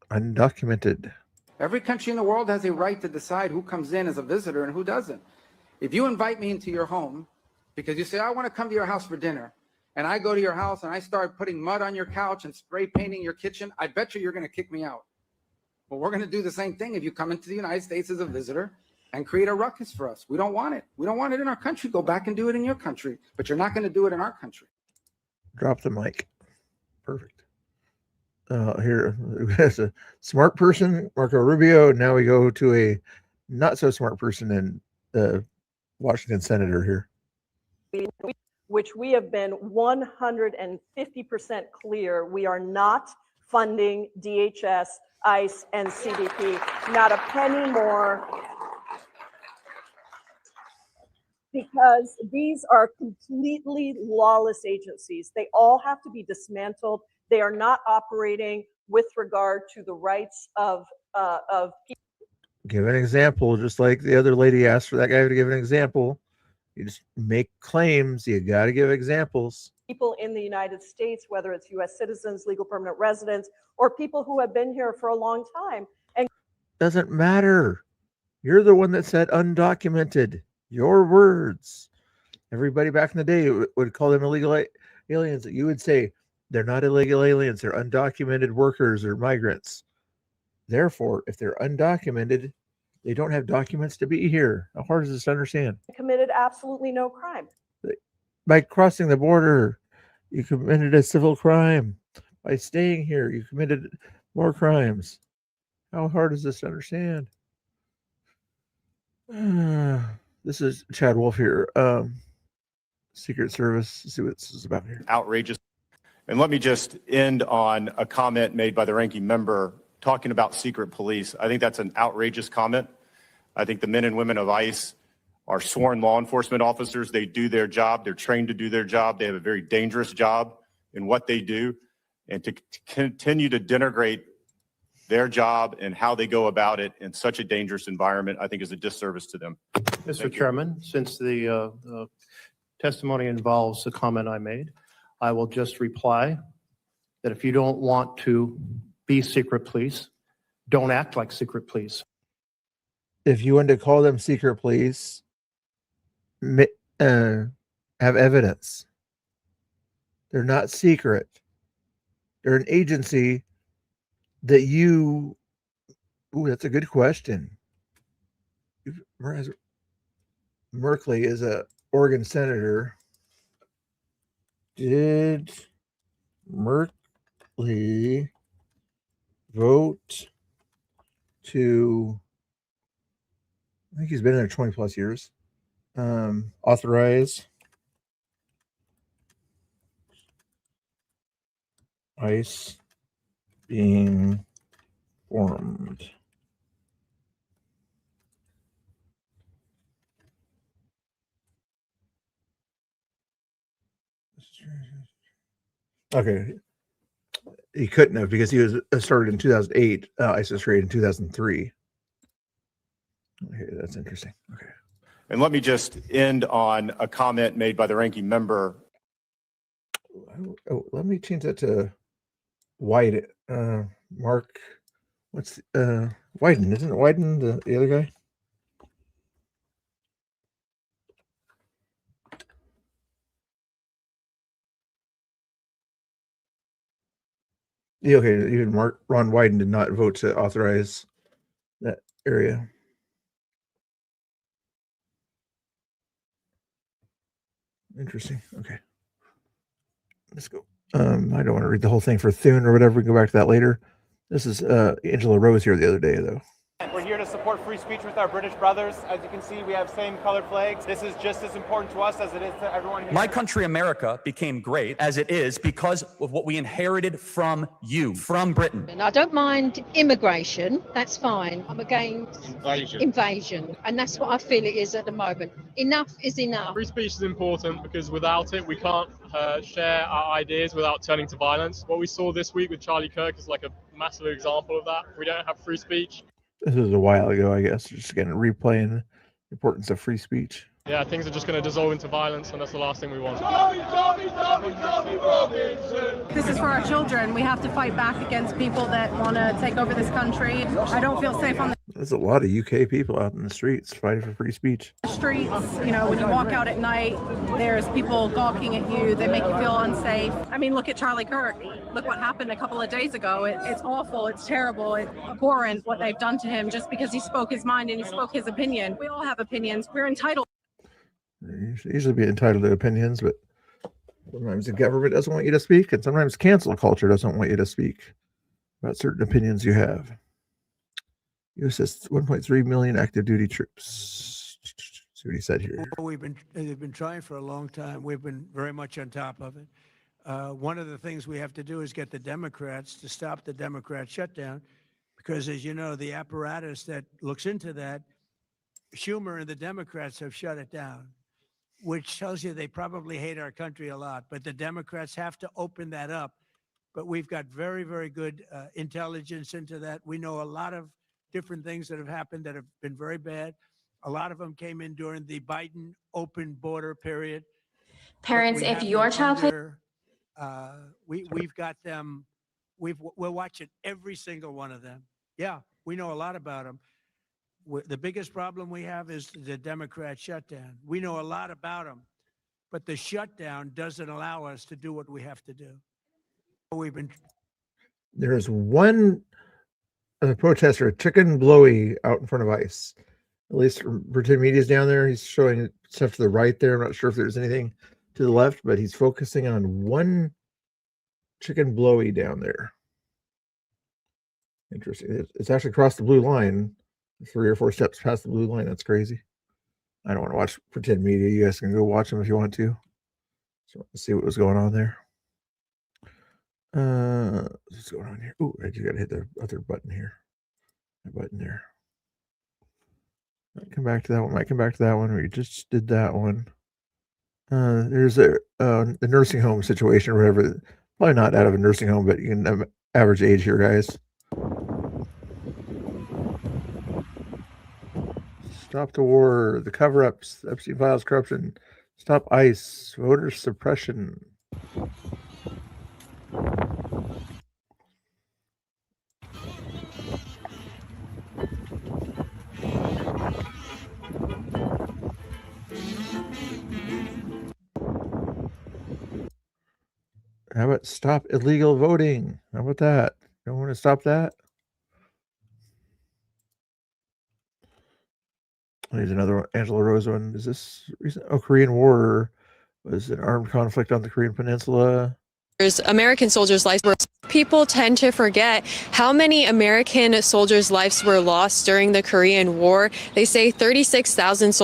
Undocumented. Every country in the world has a right to decide who comes in as a visitor and who doesn't. If you invite me into your home because you say, I want to come to your house for dinner, and I go to your house and I start putting mud on your couch and spray painting your kitchen, I bet you're going to kick me out. Well, we're going to do the same thing if you come into the United States as a visitor and create a ruckus for us. We don't want it. We don't want it in our country. Go back and do it in your country, but you're not going to do it in our country. Drop the mic. Perfect. Here, as a smart person, Marco Rubio. Now we go to a not so smart person and the Washington senator here. Which we have been 150% clear we are not funding DHS, ICE, and CBP, not a penny more, because these are completely lawless agencies. They all have to be dismantled. They are not operating with regard to the rights of people. Give an example, just like the other lady asked for that guy to give an example. You just make claims. You got to give examples. People in the United States, whether it's U.S. citizens, legal permanent residents, or people who have been here for a long time. And doesn't matter. You're the one that said undocumented. Your words. Everybody back in the day would call them illegal aliens. You would say they're not illegal aliens. They're undocumented workers or migrants. Therefore, if they're undocumented, they don't have documents to be here. How hard is this to understand? committed absolutely no crime. By crossing the border, you committed a civil crime. By staying here, you committed more crimes. How hard is this to understand? This is Chad Wolf here. Secret Service. Let's see what this is about here. Outrageous. And let me just end on a comment made by the ranking member talking about secret police. I think that's an outrageous comment. I think the men and women of ICE are sworn law enforcement officers. They do their job. They're trained to do their job. They have a very dangerous job in what they do. And to continue to denigrate their job and how they go about it in such a dangerous environment, I think is a disservice to them. Mr. Chairman, since the testimony involves the comment I made, I will just reply that if you don't want to be secret police, don't act like secret police. If you want to call them secret police, have evidence. They're not secret. They're an agency that you... Ooh, that's a good question. Merkley is a Oregon senator. Did Merkley vote to... I think he's been there 20 plus years. Authorize ICE being formed. Okay. He couldn't have because he was started in 2008. ICE was created in 2003. Okay, that's interesting. Okay. And let me just end on a comment made by the ranking member. Oh, let me change that to white. Mark, what's Wyden? Isn't it Wyden the other guy? Yeah, okay. Even Ron Wyden did not vote to authorize that area. Interesting. Okay. Let's go. I don't want to read the whole thing for Thune or whatever. We can go back to that later. This is Angela Rose here the other day, though. We're here to support free speech with our British brothers. As you can see, we have same colored flags. This is just as important to us as it is to everyone here. My country, America, became great as it is because of what we inherited from you, from Britain. And I don't mind immigration, that's fine. I'm against invasion. And that's what I feel it is at the moment. Enough is enough. Free speech is important because without it, we can't share our ideas without turning to violence. What we saw this week with Charlie Kirk is like a massive example of that. We don't have free speech. This was a while ago, I guess. Just again replaying the importance of free speech. Yeah, things are just going to dissolve into violence, and that's the last thing we want. This is for our children. We have to fight back against people that want to take over this country. I don't feel safe on There's a lot of UK people out in the streets fighting for free speech. the streets. You know, when you walk out at night, there's people gawking at you. They make you feel unsafe. I mean, look at Charlie Kirk. Look what happened a couple of days ago. It's awful. It's terrible. It's abhorrent what they've done to him just because he spoke his mind and he spoke his opinion. We all have opinions. We're entitled. You should usually be entitled to opinions, but sometimes the government doesn't want you to speak, and sometimes cancel culture doesn't want you to speak about certain opinions you have. U.S. has 1.3 million active duty troops. See what he said here. They've been trying for a long time. We've been very much on top of it. One of the things we have to do is get the Democrats to stop the Democrat shutdown, because as you know, the apparatus that looks into that, Schumer and the Democrats have shut it down, which tells you they probably hate our country a lot. But the Democrats have to open that up. But we've got very, very good intelligence into that. We know a lot of different things that have happened that have been very bad. A lot of them came in during the Biden open border period. Parents, if your child we've got them. We're watching every single one of them. Yeah, we know a lot about them. The biggest problem we have is the Democrat shutdown. We know a lot about them, but the shutdown doesn't allow us to do what we have to do. There's one protester, Chicken Blowy, out in front of ICE. At least Pretend Media's down there. He's showing stuff to the right there. I'm not sure if there's anything to the left, but he's focusing on one Chicken Blowy down there. Interesting. It's actually crossed the blue line, 3 or 4 steps past the blue line. That's crazy. I don't want to watch Pretend Media. You guys can go watch them if you want to. So let's see what was going on there. What's going on here? Oh, I just got to hit the other button here. That button there. Might come back to that one. Might come back to that one. We just did that one. There's the nursing home situation or whatever. Probably not out of a nursing home, but you can average age here, guys. Stop the war, the cover-ups, Epstein files, corruption. Stop ICE, voter suppression. How about stop illegal voting? How about that? Don't want to stop that? Here's another one, Angela Rose one. Is this recent? Oh, Korean War was an armed conflict on the Korean Peninsula. American soldiers' lives were. People tend to forget how many American soldiers' lives were lost during the Korean War. They say 36,000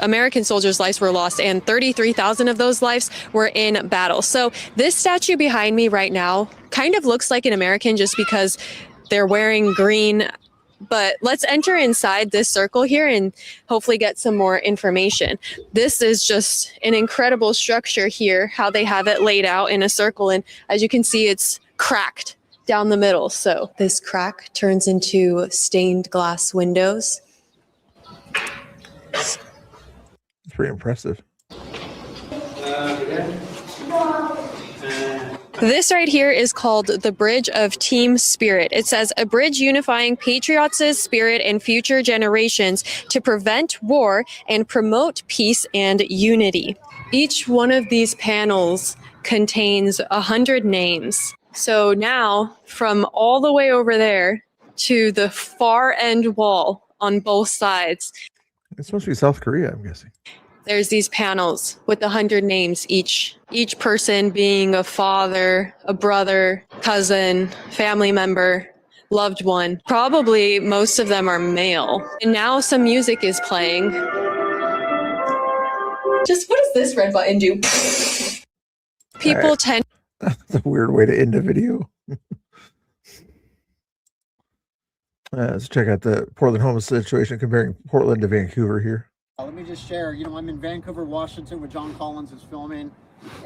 American soldiers' lives were lost, and 33,000 of those lives were in battle. So this statue behind me right now kind of looks like an American just because they're wearing green. But let's enter inside this circle here and hopefully get some more information. This is just an incredible structure here, how they have it laid out in a circle. And as you can see, it's cracked down the middle. So this crack turns into stained glass windows. It's pretty impressive. This right here is called the Bridge of Team Spirit. It says a bridge unifying patriots' spirit and future generations to prevent war and promote peace and unity. Each one of these panels contains 100 names. So now, from all the way over there to the far end wall on both sides, It's supposed to be South Korea, I'm guessing. there's these panels with 100 names each person being a father, a brother, cousin, family member, loved one. Probably most of them are male. And now some music is playing. Just what does this red button do? People tend. That's a weird way to end a video. Let's check out the Portland homeless situation, comparing Portland to Vancouver here. Let me just share, I'm in Vancouver, Washington, where John Collins is filming,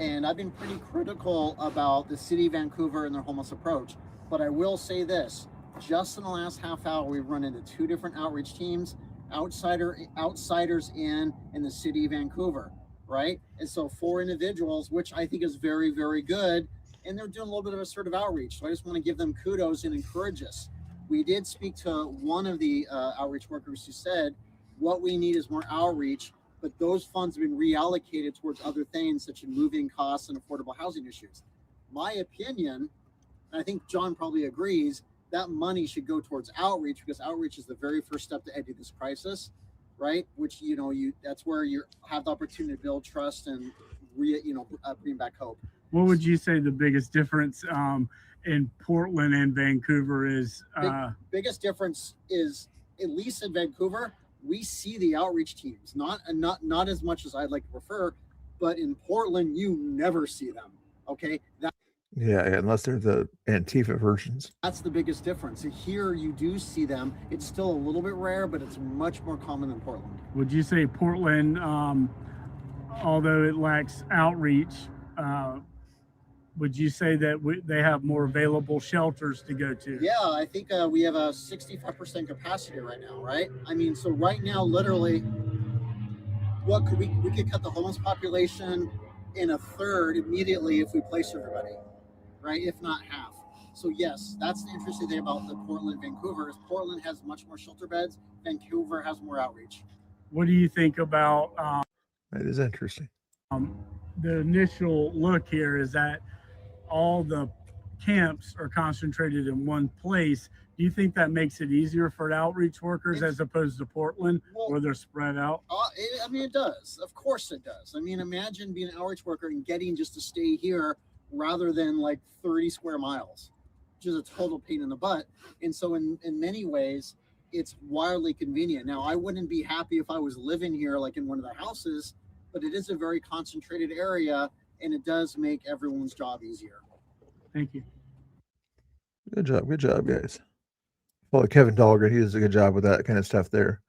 and I've been pretty critical about the city of Vancouver and their homeless approach. But I will say this, just in the last half hour, we've run into 2 different outreach teams, outsiders in the city of Vancouver, right? And so 4 individuals, which I think is very, very good, and they're doing a little bit of assertive outreach. So I just want to give them kudos and encourage us. We did speak to one of the outreach workers who said, what we need is more outreach, but those funds have been reallocated towards other things such as moving costs and affordable housing issues. My opinion, and I think John probably agrees, that money should go towards outreach, because outreach is the very first step to ending this crisis, right? Which, that's where you have the opportunity to build trust and bring back hope. What would you say the biggest difference in Portland and Vancouver is? Biggest difference is, at least in Vancouver, we see the outreach teams, not as much as I'd like to prefer, but in Portland, you never see them. Okay, Yeah, unless they're the Antifa versions. that's the biggest difference. Here, you do see them. It's still a little bit rare, but it's much more common than Portland. Would you say Portland, although it lacks outreach, would you say that they have more available shelters to go to? Yeah, I think we have a 65% capacity right now, right? I mean, so right now, literally, what could we could cut the homeless population in a third immediately if we place everybody, right? If not half. So yes, that's the interesting thing about the Portland, Vancouver, is Portland has much more shelter beds. Vancouver has more outreach. What do you think about That is interesting. the initial look here is that all the camps are concentrated in one place. Do you think that makes it easier for outreach workers as opposed to Portland, where they're spread out? I mean, it does. Of course it does. I mean, imagine being an outreach worker and getting just to stay here rather than like 30 square miles, which is a total pain in the butt. And so in many ways, it's wildly convenient. Now, I wouldn't be happy if I was living here like in one of the houses, but it is a very concentrated area, and it does make everyone's job easier. Thank you. Good job, guys. Well, Kevin Dahlgren, he does a good job with that kind of stuff there.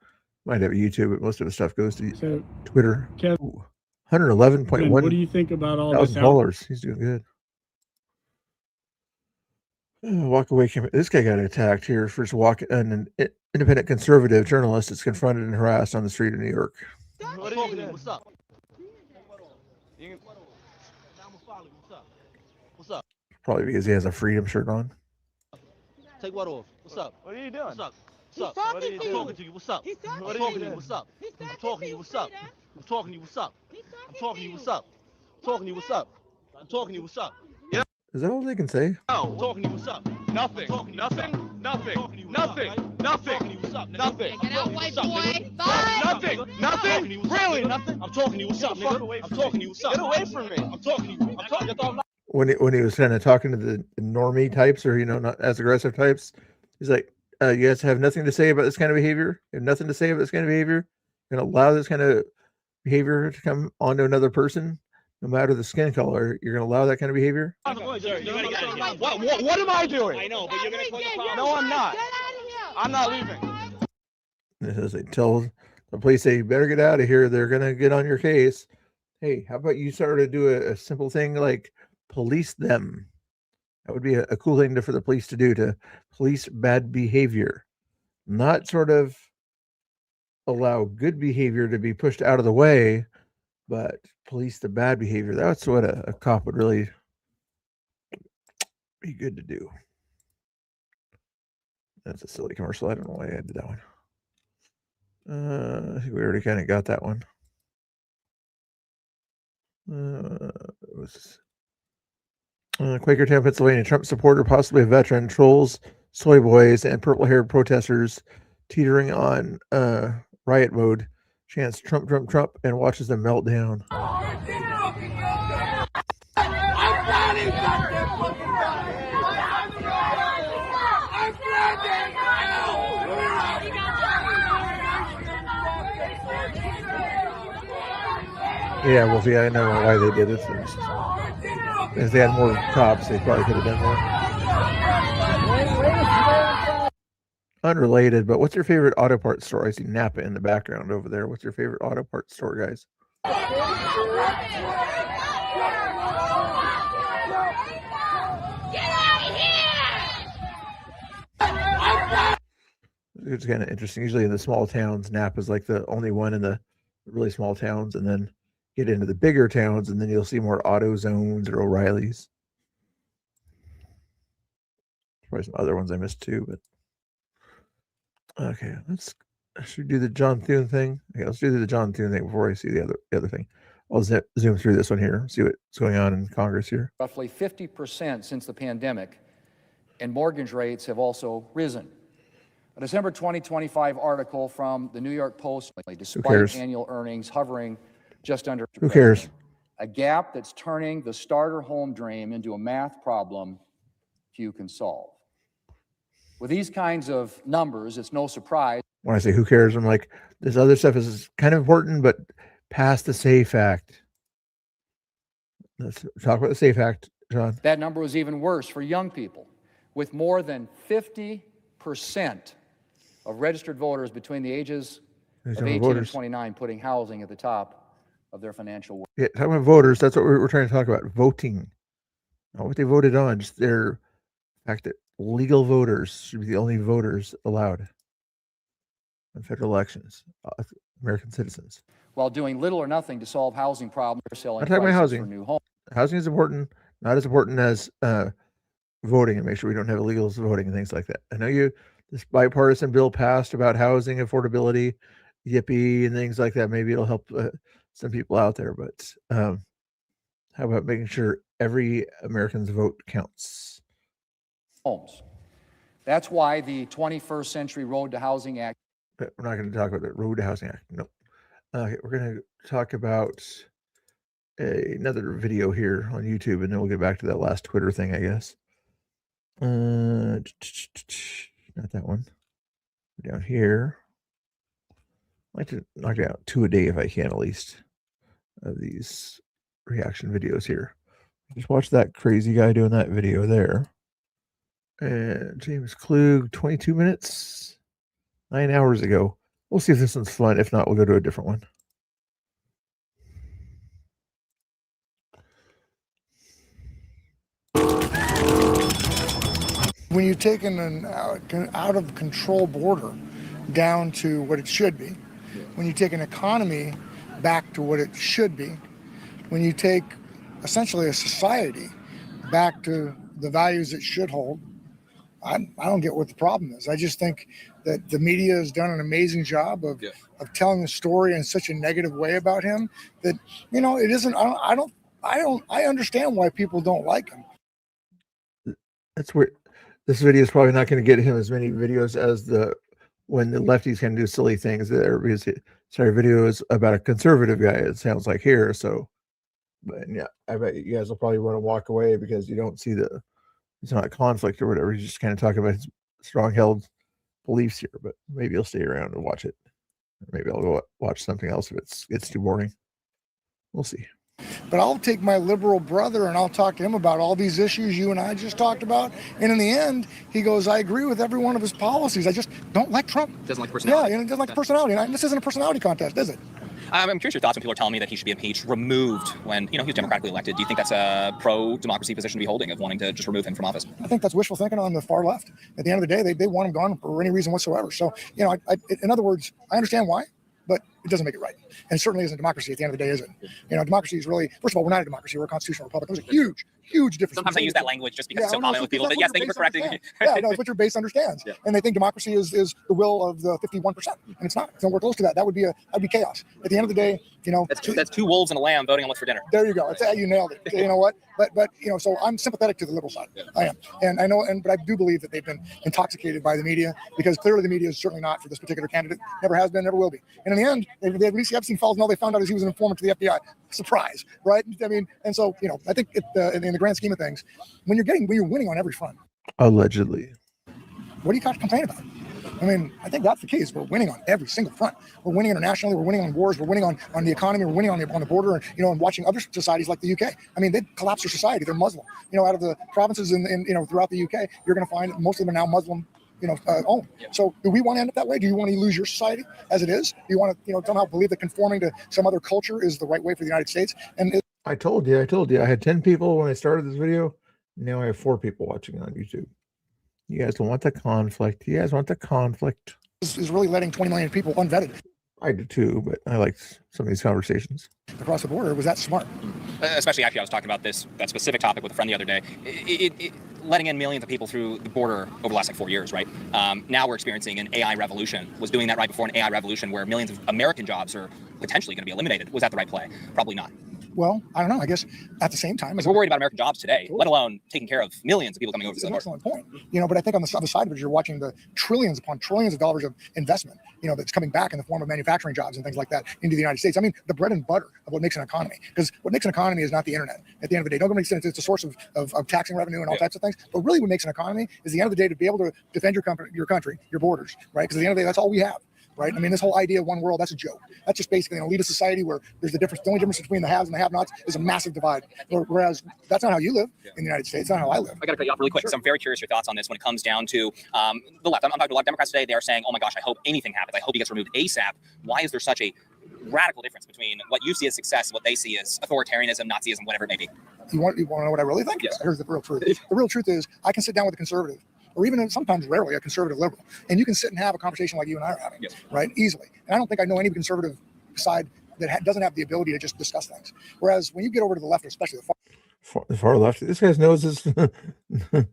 Might have YouTube, but most of his stuff goes to Twitter. Kevin, 111.1. what do you think about all this? $1,000. He's doing good. Walk away. This guy got attacked here. First walk, an independent conservative journalist is confronted and harassed on the street in New York. What's up? What's up? Probably because he has a freedom shirt on. Take what off? What's up? What are you doing? What's up? He's What's up? talking I'm to you. talking to you. What's up? He's talking I'm to talking you. to you. What's up? He's I'm talking to you. What's up? I'm talking to you. What's up? I'm talking to you. What's up? I'm talking to you. What's up? I'm talking to you. What's up? Yeah. Is that all they can say? I'm talking to you. What's up? Nothing. Nothing. Nothing. Nothing. Nothing. Nothing. Get out, white boy. Nothing. Nothing. Really? Nothing. I'm talking to you. What's up, nigga? I'm talking to you. What's up? Get away from me. I'm talking to you. I'm talking. When he was kind of talking to the normie types, or not as aggressive types, he's like, "You guys have nothing to say about this kind of behavior. You have nothing to say about this kind of behavior. You're gonna allow this kind of behavior to come onto another person, no matter the skin color. You're gonna allow that kind of behavior." What am I doing? I know, but you're gonna cause a problem. No, I'm not. I'm not leaving. As they tell the police, "They better get out of here. They're gonna get on your case." Hey, how about you start to do a simple thing like police them? That would be a cool thing for the police to do, to police bad behavior, not sort of allow good behavior to be pushed out of the way, but police the bad behavior. That's what a cop would really be good to do. That's a silly commercial. I don't know why I did that one. I think we already kind of got that one. It was Quakertown, Pennsylvania. Trump supporter, possibly a veteran, trolls soy boys and purple-haired protesters teetering on riot mode, chants Trump, Trump, Trump, and watches them melt down. Yeah, well, see, I know why they did it. If they had more cops, they probably could have done more. Unrelated, but what's your favorite auto parts store? I see Napa in the background over there. What's your favorite auto parts store, guys? It's kind of interesting. Usually in the small towns, Napa's like the only one in the really small towns, and then get into the bigger towns, and then you'll see more AutoZones or O'Reilly's. Probably some other ones I missed too, but okay, should we do the John Thune thing? Okay, let's do the John Thune thing before I see the other thing. I'll zoom through this one here, see what's going on in Congress here. Roughly 50% since the pandemic, and mortgage rates have also risen. A December 2025 article from the New York Post, despite annual earnings hovering just under. Who cares? A gap that's turning the starter home dream into a math problem few can solve. With these kinds of numbers, it's no surprise. When I say who cares, I'm like, this other stuff is kind of important, but pass the SAFE Act. Let's talk about the SAFE Act, John. That number was even worse for young people, with more than 50% of registered voters between the ages of 18 and 29 putting housing at the top of their financial work. Yeah, talking about voters, that's what we're trying to talk about. Voting. Not what they voted on, just their fact that legal voters should be the only voters allowed in federal elections, American citizens. While doing little or nothing to solve housing problems or selling I'm talking about prices housing. for new homes. Housing is important, not as important as voting, and make sure we don't have illegals voting and things like that. I know this bipartisan bill passed about housing affordability, yippee, and things like that. Maybe it'll help some people out there, but how about making sure every American's vote counts? Homes. That's why the 21st Century Road to Housing Act. But we're not going to talk about the Road to Housing Act. Nope. Okay, we're going to talk about another video here on YouTube, and then we'll get back to that last Twitter thing, I guess. Not that one. Down here. I like to knock out 2 a day if I can, at least, of these reaction videos here. Just watch that crazy guy doing that video there. And James Klug, 22 minutes, 9 hours ago. We'll see if this one's fun. If not, we'll go to a different one. When you've taken an out of control border down to what it should be, when you take an economy back to what it should be, when you take essentially a society back to the values it should hold, I don't get what the problem is. I just think that the media has done an amazing job of telling the story in such a negative way about him that, it isn't. I understand why people don't like him. That's where this video is probably not going to get him as many videos as when the lefties can do silly things there, because video is about a conservative guy, it sounds like here. So, but yeah, I bet you guys will probably want to walk away because you don't see it's not conflict or whatever. He's just kind of talking about his strong-held beliefs here, but maybe I'll stay around and watch it. Maybe I'll go watch something else if it's too boring. We'll see. But I'll take my liberal brother and I'll talk to him about all these issues you and I just talked about. And in the end, he goes, I agree with every one of his policies. I just don't like Trump. Doesn't like personality. Yeah, he doesn't like the personality. And this isn't a personality contest, is it? I'm curious your thoughts when people are telling me that he should be impeached, removed when, he was democratically elected. Do you think that's a pro-democracy position to be holding, of wanting to just remove him from office? I think that's wishful thinking on the far left. At the end of the day, they want him gone for any reason whatsoever. So, in other words, I understand why, but it doesn't make it right. And it certainly isn't democracy at the end of the day, is it? Democracy is really, first of all, we're not a democracy, we're a constitutional republic. Those are huge, huge difference. Sometimes I use that language just because Yeah, it's so well, no, common with because people. that's But yes, what thank you your for correcting me. base understands. Yeah, no, it's what your base understands. Yeah. And they think democracy is the will of the 51%. And it's not. It's nowhere close to that. That'd be chaos. At the end of the day, you know, That's two wolves and a lamb voting on what's for dinner. there you go. You nailed it. You know what? But you know, so I'm sympathetic to the liberal side. I am, and I know, but I do believe that they've been intoxicated by the media, because clearly the media is certainly not for this particular candidate. Never has been, never will be. And in the end, they released the Epstein files, and all they found out is he was an informant to the FBI. Surprise, right? I mean, and so you know, I think in the grand scheme of things, when you're winning on every front, Allegedly. what do you got to complain about? I mean, I think that's the case. We're winning on every single front. We're winning internationally. We're winning on wars. We're winning on the economy. We're winning on the border. And you know, and watching other societies like the UK. I mean, they collapsed their society. They're Muslim. You know, out of the provinces in you know throughout the UK, you're going to find most of them are now Muslim. You know, owned. So, do we want to end up that way? Do you want to lose your society as it is? Do you want to, you know, somehow believe that conforming to some other culture is the right way for the United States? And I told you. I had 10 people when I started this video. Now I have 4 people watching on YouTube. You guys don't want the conflict. You guys want the conflict. is really letting 20 million people unvetted I do too, but I like some of these conversations. across the border. Was that smart? Especially, actually, I was talking about that specific topic with a friend the other day. Letting in millions of people through the border over the last 4 years, right? Now we're experiencing an AI revolution. Was doing that right before an AI revolution where millions of American jobs are potentially going to be eliminated. Was that the right play? Probably not. Well, I don't know. I guess at the same time, We're worried about American jobs today, let alone taking care of millions of people coming over to it's the an border. excellent point. You know, but I think on the other side of it, you're watching the trillions upon trillions of dollars of investment, you know, that's coming back in the form of manufacturing jobs and things like that into the United States. I mean, the bread and butter of what makes an economy, because what makes an economy is not the internet. At the end of the day, don't get me started. It's a source of taxing revenue and all types of things. But really, what makes an economy is the end of the day to be able to defend your country, your borders, right? Because at the end of the day, that's all we have. Right? I mean, this whole idea of one world, that's a joke. That's just basically an elitist society where there's the only difference between the haves and the have-nots is a massive divide. Whereas that's not how you live in the United States. That's not how I live. I got to cut you off really quick because I'm very curious your thoughts on this when it comes down to the left. I'm talking to a lot of Democrats today. They're saying, oh my gosh, I hope anything happens. I hope he gets removed ASAP. Why is there such a radical difference between what you see as success and what they see as authoritarianism, Nazism, whatever it may be? You want to know what I really think? Yes. Here's the real truth. The real truth is I can sit down with a conservative, or even sometimes rarely a conservative liberal, and you can sit and have a conversation like you and I are having, right? Easily. And I don't think I know any conservative side that doesn't have the ability to just discuss things. Whereas when you get over to the left, especially The far left. This guy knows this. I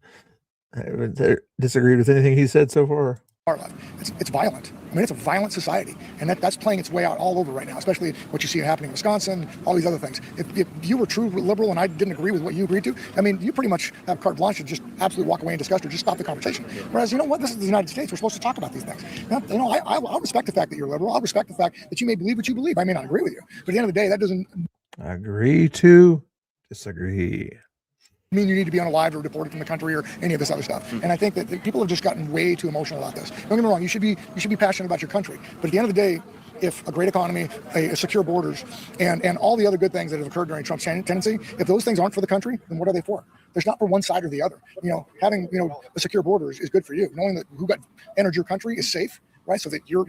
haven't disagreed with anything he said so far. far left, it's violent. I mean, it's a violent society, and that's playing its way out all over right now, especially what you see happening in Wisconsin, all these other things. If you were true liberal and I didn't agree with what you agreed to, I mean, you pretty much have carte blanche to just absolutely walk away in disgust or just stop the conversation. Whereas, you know what, this is the United States. We're supposed to talk about these things. You know, I'll respect the fact that you're liberal. I'll respect the fact that you may believe what you believe. I may not agree with you, but at the end of the day, that doesn't Agree to disagree. mean you need to be unalived or deported from the country or any of this other stuff. And I think that people have just gotten way too emotional about this. Don't get me wrong, you should be passionate about your country. But at the end of the day, if a great economy, a secure borders, and all the other good things that have occurred during Trump's tendency, if those things aren't for the country, then what are they for? There's not for one side or the other. You know, having a secure borders is good for you. Knowing that who entered your country is safe, right? So that your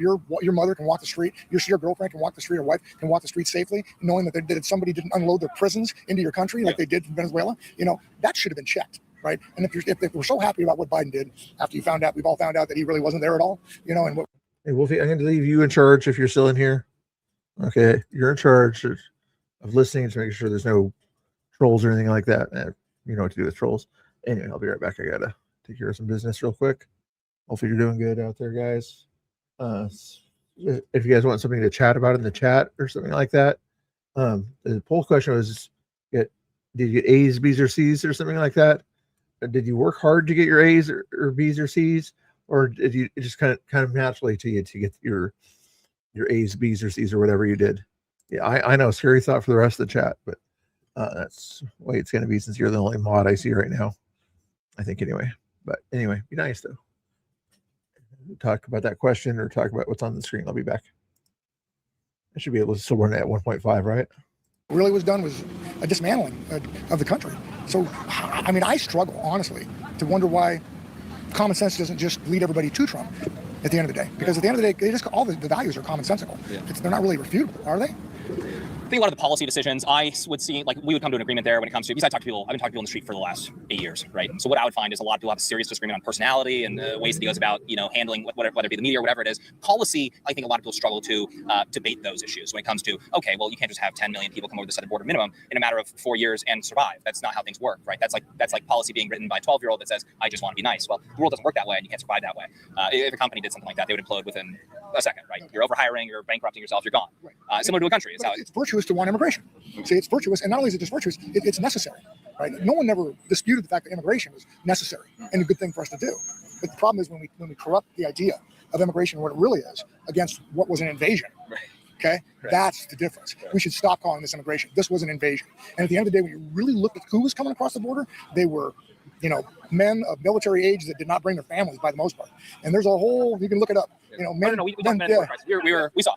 mother can walk the street, your girlfriend can walk the street, or wife can walk the street safely, knowing that somebody didn't unload their prisons into your country like they did in Venezuela. You know, that should have been checked, right? And if we're so happy about what Biden did after we've all found out that he really wasn't there at all, you know, and what. Hey, Wolfie, I'm going to leave you in charge if you're still in here. Okay, you're in charge of listening to make sure there's no trolls or anything like that. You know what to do with trolls. Anyway, I'll be right back. I got to take care of some business real quick. Hopefully you're doing good out there, guys. If you guys want something to chat about in the chat or something like that, the poll question was, did you get A's, B's, or C's or something like that? Did you work hard to get your A's or B's or C's, or did you just kind of naturally to get your A's, B's, or C's or whatever you did? Yeah, I know, scary thought for the rest of the chat, but that's the way it's going to be since you're the only mod I see right now, I think anyway. But anyway, be nice though. Talk about that question or talk about what's on the screen. I'll be back. I should be able to still run at 1.5, right? Really was done was a dismantling of the country. So, I mean, I struggle, honestly, to wonder why common sense doesn't just lead everybody to Trump at the end of the day. Because at the end of the day, all the values are commonsensical. They're not really refutable, are they? think a lot of the policy decisions, I would see, like, we would come to an agreement there when it comes to, because I've been talking to people on the street for the last 8 years, right? So what I would find is a lot of people have a serious disagreement on personality and the ways that he goes about, handling whether it be the media or whatever it is. Policy, I think a lot of people struggle to debate those issues when it comes to, okay, well, you can't just have 10 million people come over the southern border minimum in a matter of 4 years and survive. That's not how things work, right? That's like policy being written by a 12-year-old that says, I just want to be nice. Well, the world doesn't work that way, and you can't survive that way. If a company did something like that, they would implode within a second, right? You're overhiring, you're bankrupting yourself, you're gone. Similar to a country. It's virtuous to want immigration. See, it's virtuous, and not only is it just virtuous, it's necessary, right? No one ever disputed the fact that immigration was necessary and a good thing for us to do. But the problem is when we corrupt the idea of immigration, what it really is, against what was an invasion. Okay, that's the difference. We should stop calling this immigration. This was an invasion. And at the end of the day, when you really look at who was coming across the border, they were, men of military age that did not bring their families by the most part. And there's a whole, you can look it up. Men. We talked men. We saw.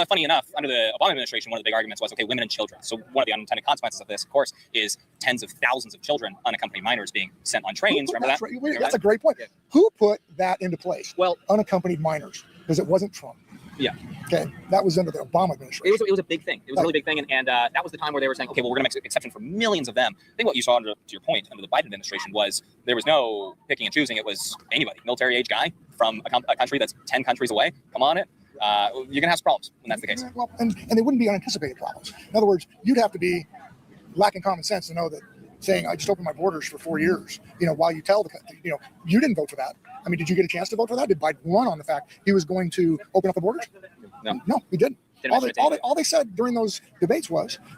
Funny enough, under the Obama administration, one of the big arguments was, okay, women and children. So one of the unintended consequences of this, of course, is tens of thousands of children, unaccompanied minors, being sent on trains. Remember that? Right. That's a great point. Yeah. Who put that into place? Well, unaccompanied minors, because it wasn't Trump. Yeah. Okay. That was under the Obama administration. It was a big thing. It was a really big thing. And that was the time where they were saying, okay, well, we're going to make exception for millions of them. I think what you saw, to your point, under the Biden administration was there was no picking and choosing. It was anybody, military age guy from a country that's 10 countries away. Come on it. You're going to have some problems when that's the case. Well, and they wouldn't be unanticipated problems. In other words, you'd have to be lacking common sense to know that saying, I just opened my borders for 4 years, while you tell the country, you didn't vote for that. I mean, did you get a chance to vote for that? Did Biden run on the fact he was going to open up the borders? No, he didn't. All they said during those debates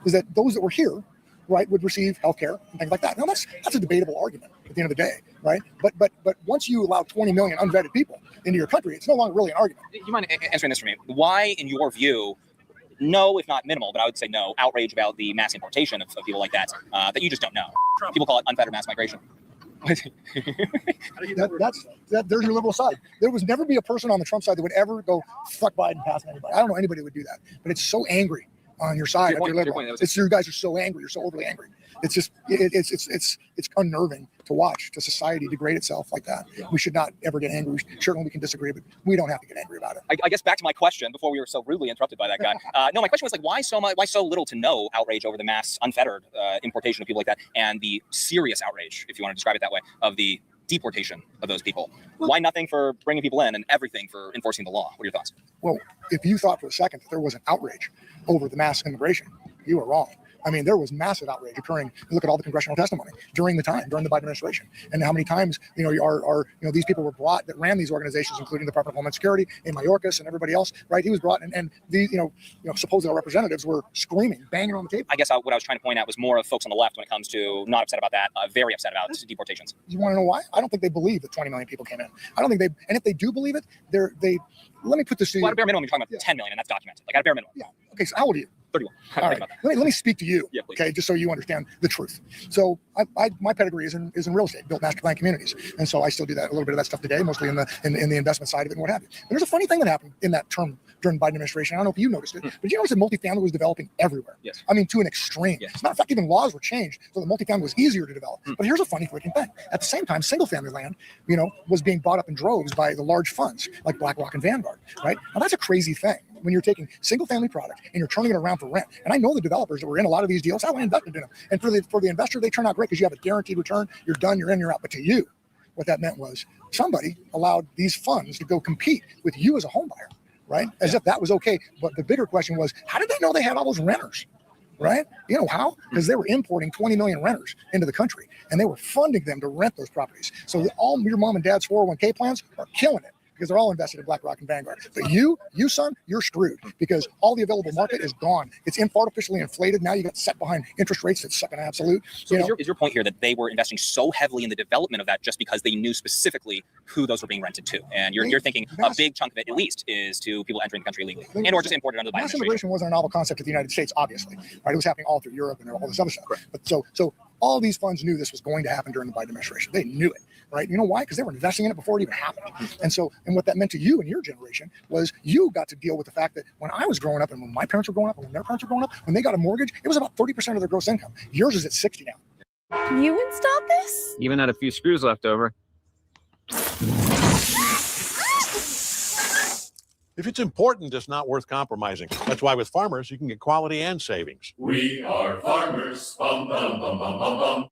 is that those that were here, right, would receive health care and things like that. Now, that's a debatable argument at the end of the day, right? But once you allow 20 million unvetted people into your country, it's no longer really an argument. You mind answering this for me? Why, in your view, no, if not minimal, but I would say no, outrage about the mass importation of people like that, that you just don't know? People call it unfettered mass migration. There's your liberal side. There was never be a person on the Trump side that would ever go fuck Biden past anybody. I don't know anybody who would do that, but it's so angry on your side. You guys are so angry. You're so overly angry. It's just it's unnerving to watch the society degrade itself like that. We should not ever get angry. Certainly we can disagree, but we don't have to get angry about it. I guess back to my question before we were so rudely interrupted by that guy. No, my question was why so little to no outrage over the mass unfettered importation of people like that, and the serious outrage, if you want to describe it that way, of the deportation of those people. Why nothing for bringing people in and everything for enforcing the law? What are your thoughts? Well, if you thought for a second that there was an outrage over the mass immigration, you were wrong. I mean, there was massive outrage occurring. Look at all the congressional testimony during the Biden administration, and how many times these people were brought that ran these organizations, including the Department of Homeland Security and Mayorkas and everybody else. Right? He was brought, and these supposed representatives were screaming, banging on the table. I guess what I was trying to point out was more of folks on the left when it comes to not upset about that, very upset about deportations. You want to know why? I don't think they believe that 20 million people came in. I don't think they, and if they do believe it, let me put this to you. Well, at a bare minimum, you're talking about 10 million, and that's documented. Like at a bare minimum. Yeah. Okay. So how old are you? 31. All right. Let me speak to you, okay, just so you understand the truth. So my pedigree is in real estate, built master plan communities, and so I still do that, a little bit of that stuff today, mostly in the investment side of it and what have you. And there's a funny thing that happened in that term during the Biden administration. I don't know if you noticed it, but you noticed that multifamily was developing everywhere. Yes. I mean, to an extreme. Yes. As a matter of fact, even laws were changed so the multifamily was easier to develop. But here's a funny freaking thing: at the same time, single family land, was being bought up in droves by the large funds like BlackRock and Vanguard. Right? Now that's a crazy thing. When you're taking single family product and you're turning it around for rent. And I know the developers that were in a lot of these deals, I invested in them. And for the investor, they turn out great because you have a guaranteed return. You're done, you're in, you're out. But to you, what that meant was somebody allowed these funds to go compete with you as a home buyer, right? As if that was okay. But the bigger question was, how did they know they had all those renters? Right? You know how? Because they were importing 20 million renters into the country and they were funding them to rent those properties. So all your mom and dad's 401k plans are killing it, because they're all invested in BlackRock and Vanguard. But you son, you're screwed because all the available market is gone. It's artificially inflated. Now you got set behind interest rates that suck an absolute. So is your point here that they were investing so heavily in the development of that just because they knew specifically who those were being rented to? And you're thinking a big chunk of it, at least, is to people entering the country illegally and or just imported under the Biden administration. Mass immigration wasn't a novel concept to the United States, obviously. Right? It was happening all through Europe and all this other stuff. Correct. But so all these funds knew this was going to happen during the Biden administration. They knew it. Right? You know why? Because they were investing in it before it even happened. And what that meant to you and your generation was you got to deal with the fact that when I was growing up and when my parents were growing up and when their parents were growing up, when they got a mortgage, it was about 30% of their gross income. Yours is at 60 now. You installed this? Even had a few screws left over. If it's important, it's not worth compromising. That's why with Farmers, you can get quality and savings. We are farmers. Bum, bum, bum, bum, bum, bum.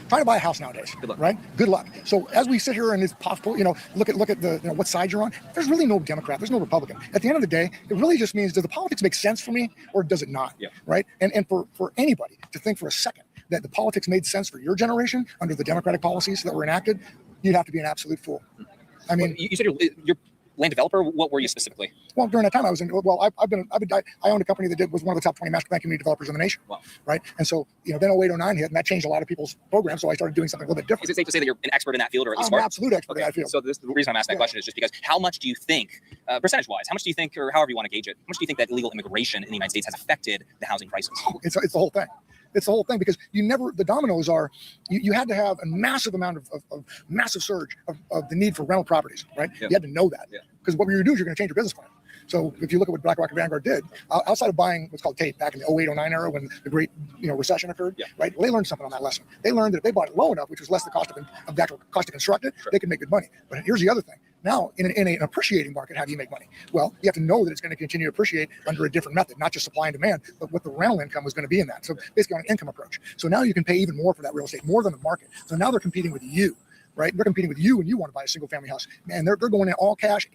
Trying to buy a house nowadays, right? Good luck. So as we sit here and it's possible, look at the what side you're on. There's really no Democrat. There's no Republican. At the end of the day, it really just means, does the politics make sense for me or does it not? Yeah. Right? And for anybody to think for a second that the politics made sense for your generation under the Democratic policies that were enacted, you'd have to be an absolute fool. I mean, you said you're land developer. What were you specifically? Well, during that time, I was in. Well, I owned a company that was one of the top 20 master plan community developers in the nation. Wow. Right. And so, then 0809 hit, and that changed a lot of people's programs. So I started doing something a little bit different. Is it safe to say that you're an expert in that field, or at least I'm an absolute expert in that field? So the reason I'm asking that question is just because how much do you think, percentage-wise, how much do you think, or however you want to gauge it, how much do you think that illegal immigration in the United States has affected the housing crisis? It's the whole thing. It's the whole thing, because the dominoes are, you had to have a massive amount of massive surge of the need for rental properties, right? Yeah. You had to know that, because what you're going to do is you're going to change your business plan. So if you look at what BlackRock and Vanguard did, outside of buying what's called tape back in the 08-09 era when the great recession occurred, right? Well, they learned something on that lesson. They learned that if they bought it low enough, which was less the cost of the actual cost to construct it, they could make good money. But here's the other thing. Now, in an appreciating market, how do you make money? Well, you have to know that it's going to continue to appreciate under a different method, not just supply and demand, but what the rental income was going to be in that. So basically on an income approach. So now you can pay even more for that real estate, more than the market. So now they're competing with you. Right? They're competing with you when you want to buy a single family house. Man, they're going in all cash,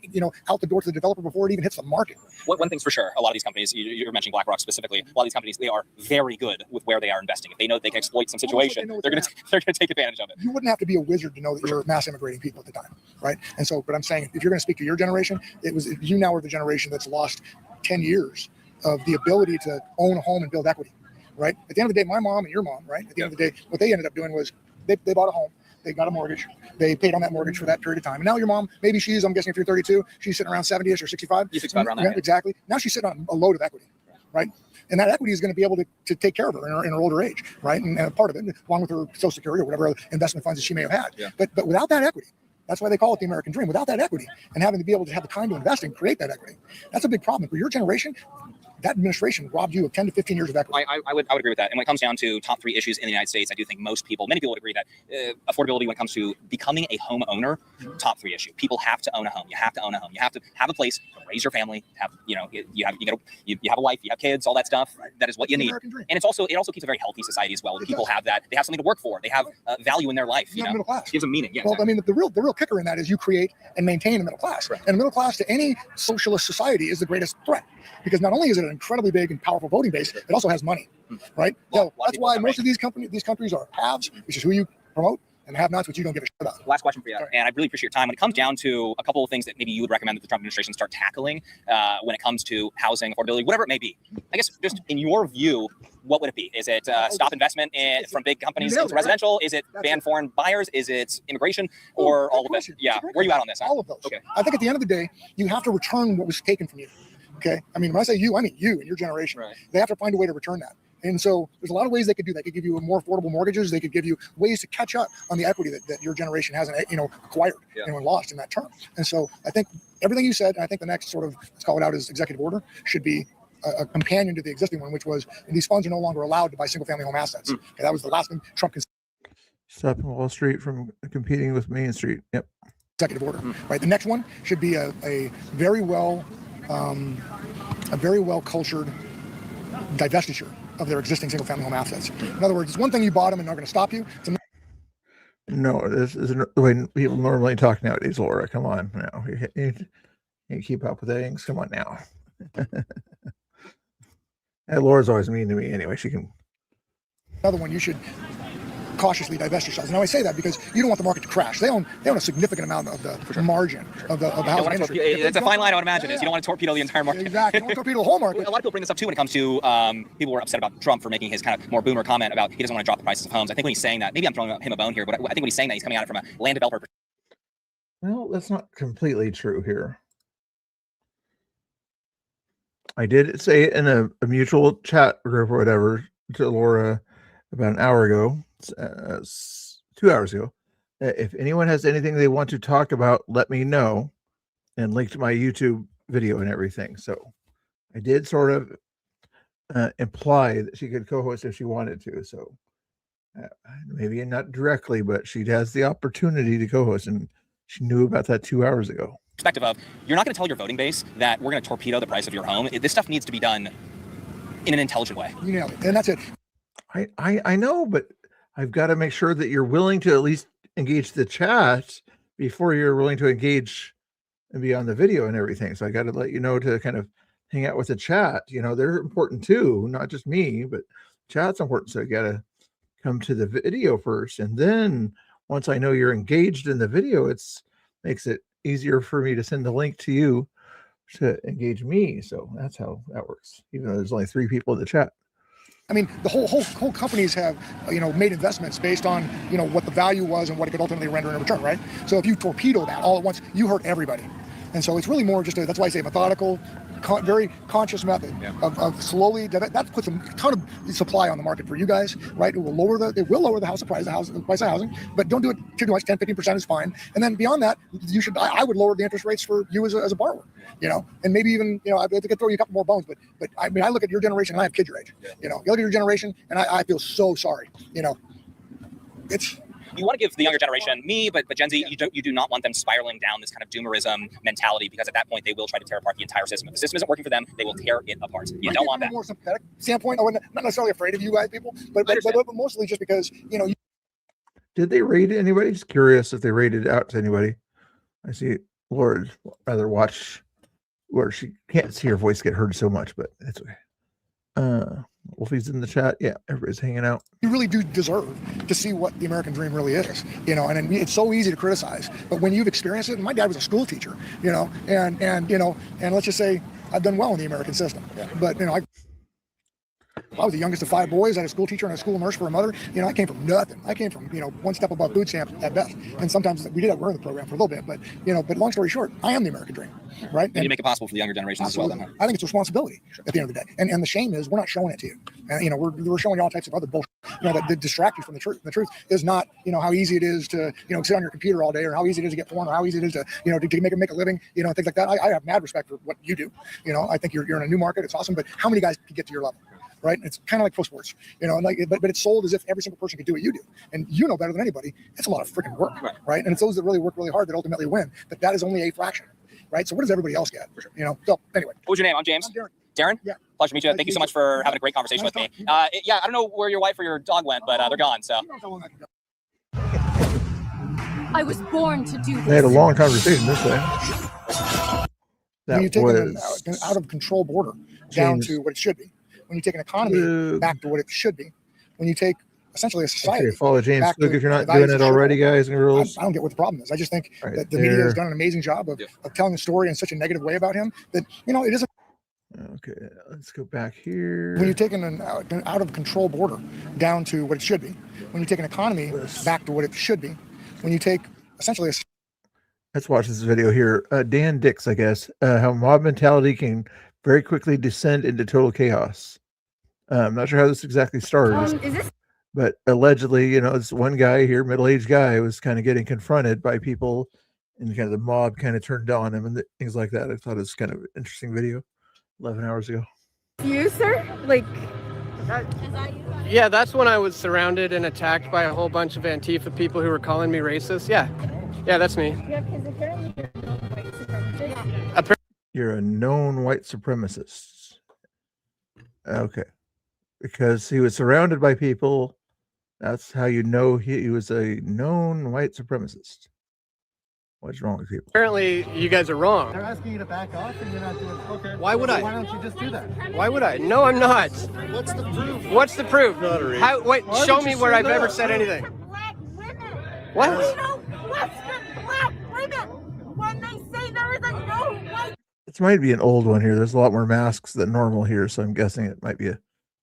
out the door to the developer before it even hits the market. One thing's for sure, a lot of these companies, you're mentioning BlackRock specifically, a lot of these companies, they are very good with where they are investing. If they know that they can exploit some situation, they're going to take advantage of it. You wouldn't have to be a wizard to know that you're mass immigrating people at the time, right? And so, but I'm saying, if you're going to speak to your generation, you now are the generation that's lost 10 years of the ability to own a home and build equity, right? At the end of the day, my mom and your mom, right? At the end of the day, what they ended up doing was they bought a home. They got a mortgage. They paid on that mortgage for that period of time. And now your mom, maybe I'm guessing if you're 32, she's sitting around 70-ish or 65. You're 65 around that. Yeah, exactly. Now she's sitting on a load of equity, right? And that equity is going to be able to take care of her in her older age, right? And part of it, along with her Social Security or whatever investment funds that she may have had. Yeah. But without that equity, that's why they call it the American dream. Without that equity and having to be able to have the time to invest and create that equity, that's a big problem. For your generation, that administration robbed you of 10 to 15 years of equity. I would agree with that. And when it comes down to top 3 issues in the United States, I do think many people would agree that affordability when it comes to becoming a homeowner, top 3 issue. People have to own a home. You have to own a home. You have to have a place to raise your family. You have a wife. You have kids. All that stuff. That is what you need. And it also keeps a very healthy society as well. People have that. They have something to work for. They have value in their life. Middle class. It gives them meaning. Yeah. Well, exactly. I mean, the real kicker in that is you create and maintain a middle class. Right. And a middle class to any socialist society is the greatest threat, because not only is it an incredibly big and powerful voting base, it also has money, right? So that's why most of these countries are haves, which is who you promote, and have-nots, which you don't give a shit about. Last question for you, and I really appreciate your time. When it comes down to a couple of things that maybe you would recommend that the Trump administration start tackling when it comes to housing, affordability, whatever it may be, I guess just in your view, what would it be? Is it stop investment from big companies into residential? Is it ban foreign buyers? Is it immigration, or all of it? Yeah, where are you at on this? All of those. Okay. I think at the end of the day, you have to return what was taken from you. Okay. I mean, when I say you, I mean you and your generation. Right. They have to find a way to return that. And so there's a lot of ways they could do that. They could give you more affordable mortgages. They could give you ways to catch up on the equity that your generation hasn't, acquired and lost in that term. And so I think everything you said, and I think the next sort of, let's call it out as executive order, should be a companion to the existing one, which was these funds are no longer allowed to buy single family home assets. Okay, that was the last thing Trump considered. Stopping Wall Street from competing with Main Street. Yep. Executive order, right? The next one should be a very well cultured divestiture of their existing single family home assets. In other words, it's one thing you bought them and they're going to stop you. No, this isn't the way people normally talk nowadays, Laura. Come on now. You keep up with things. Come on now. And Laura's always mean to me anyway. She can. Another one you should cautiously divest yourselves. Now I say that because you don't want the market to crash. They own a significant amount of the margin of the housing industry. It's a fine line, I would imagine. Is you don't want to torpedo the entire market. Exactly. You don't want to torpedo the whole market. A lot of people bring this up too when it comes to people were upset about Trump for making his kind of more boomer comment about he doesn't want to drop the prices of homes. I think when he's saying that, maybe I'm throwing him a bone here, but I think when he's saying that, he's coming at it from a land developer. Well, that's not completely true here. I did say it in a mutual chat group or whatever to Laura about an hour ago, 2 hours ago. If anyone has anything they want to talk about, let me know, and link to my YouTube video and everything. So I did sort of imply that she could co-host if she wanted to. So maybe not directly, but she has the opportunity to co-host, and she knew about that 2 hours ago. Perspective of, you're not going to tell your voting base that we're going to torpedo the price of your home. This stuff needs to be done in an intelligent way. You nailed it. And that's it. I know, but I've got to make sure that you're willing to at least engage the chat before you're willing to engage and be on the video and everything. So I got to let you know to kind of hang out with the chat. You know, they're important too, not just me, but chat's important. So you got to come to the video first. And then once I know you're engaged in the video, makes it easier for me to send the link to you to engage me. So that's how that works, even though there's only 3 people in the chat. I mean, the whole companies have, made investments based on, what the value was and what it could ultimately render in return, right? So if you torpedo that all at once, you hurt everybody. And so it's really more just that's why I say methodical, very conscious method of slowly, that puts a ton of supply on the market for you guys, right? It will lower the price of housing, but don't do it too much. 10-15% is fine. And then beyond that, I would lower the interest rates for you as a borrower, and maybe even, I could throw you a couple more bones, but I mean, I look at your generation and I have kids your age, you look at your generation and I feel so sorry, You want to give the younger generation, me, but Gen Z, you do not want them spiraling down this kind of doomerism mentality, because at that point they will try to tear apart the entire system. If the system isn't working for them, they will tear it apart. You don't want that. More sympathetic standpoint. I'm not necessarily afraid of you guys, people, but mostly just because Did they rate anybody? Just curious if they rated out to anybody. I see Laura rather watch where she can't see her voice get heard so much, but it's okay. Wolfie's in the chat. Yeah, everybody's hanging out. You really do deserve to see what the American dream really is, and it's so easy to criticize, but when you've experienced it, and my dad was a school teacher, and let's just say I've done well in the American system, but I was the youngest of 5 boys. I had a school teacher and a school nurse for a mother. I came from nothing. I came from, one step above food stamps at best. And sometimes we did have, we're in the program for a little bit, but long story short, I am the American dream, right? And you make it possible for the younger generations as well, then, huh? I think it's a responsibility at the end of the day. And the shame is we're not showing it to you. And, we're showing you all types of other bullshit, that distract you from the truth. The truth is not, how easy it is to, sit on your computer all day, or how easy it is to get porn, or how easy it is to, to make a living, things like that. I have mad respect for what you do. I think you're in a new market. It's awesome. But how many guys can get to your level? Right? It's kind of like pro sports, but it's sold as if every single person could do what you do. And you know better than anybody, it's a lot of freaking work, right? And it's those that really work really hard that ultimately win, but that is only a fraction, right? So what does everybody else get? For sure. So anyway. What was your name? I'm James. I'm Darren. Darren? Yeah. Pleasure to meet you. Thank you so much for having a great conversation with me. I don't know where your wife or your dog went, but they're gone, so. I was born to do this. They had a long conversation this way. When you take an out of control border down to what it should be, when you take an economy back to what it should be, when you take essentially a society. Okay, follow James Cook if you're not doing it already, guys and girls. I don't get what the problem is. I just think that the media has done an amazing job of telling the story in such a negative way about him that, it isn't. Okay, let's go back here. When you take an out of control border down to what it should be, when you take an economy back to what it should be, when you take essentially Let's watch this video here. Dan Dix, I guess, how mob mentality can very quickly descend into total chaos. I'm not sure how this exactly started, but allegedly, this one guy here, middle-aged guy, was kind of getting confronted by people, and kind of the mob kind of turned on him and things like that. I thought it was kind of an interesting video 11 hours ago. You, sir? Yeah, that's when I was surrounded and attacked by a whole bunch of Antifa people who were calling me racist. Yeah, that's me. Yeah, because apparently You're a known white supremacist. Okay. Because he was surrounded by people. That's how you know he was a known white supremacist. What's wrong with people? Apparently, you guys are wrong. They're asking you to back off and you're not doing it. Okay. Why would I? Why don't you just do that? Why would I? No, I'm not. What's the proof? What's the proof? Why Wait, show would me you where say I've that? ever said anything. black women. What? We don't question black women when they say there is a no white. This might be an old one here. There's a lot more masks than normal here, so I'm guessing it might be a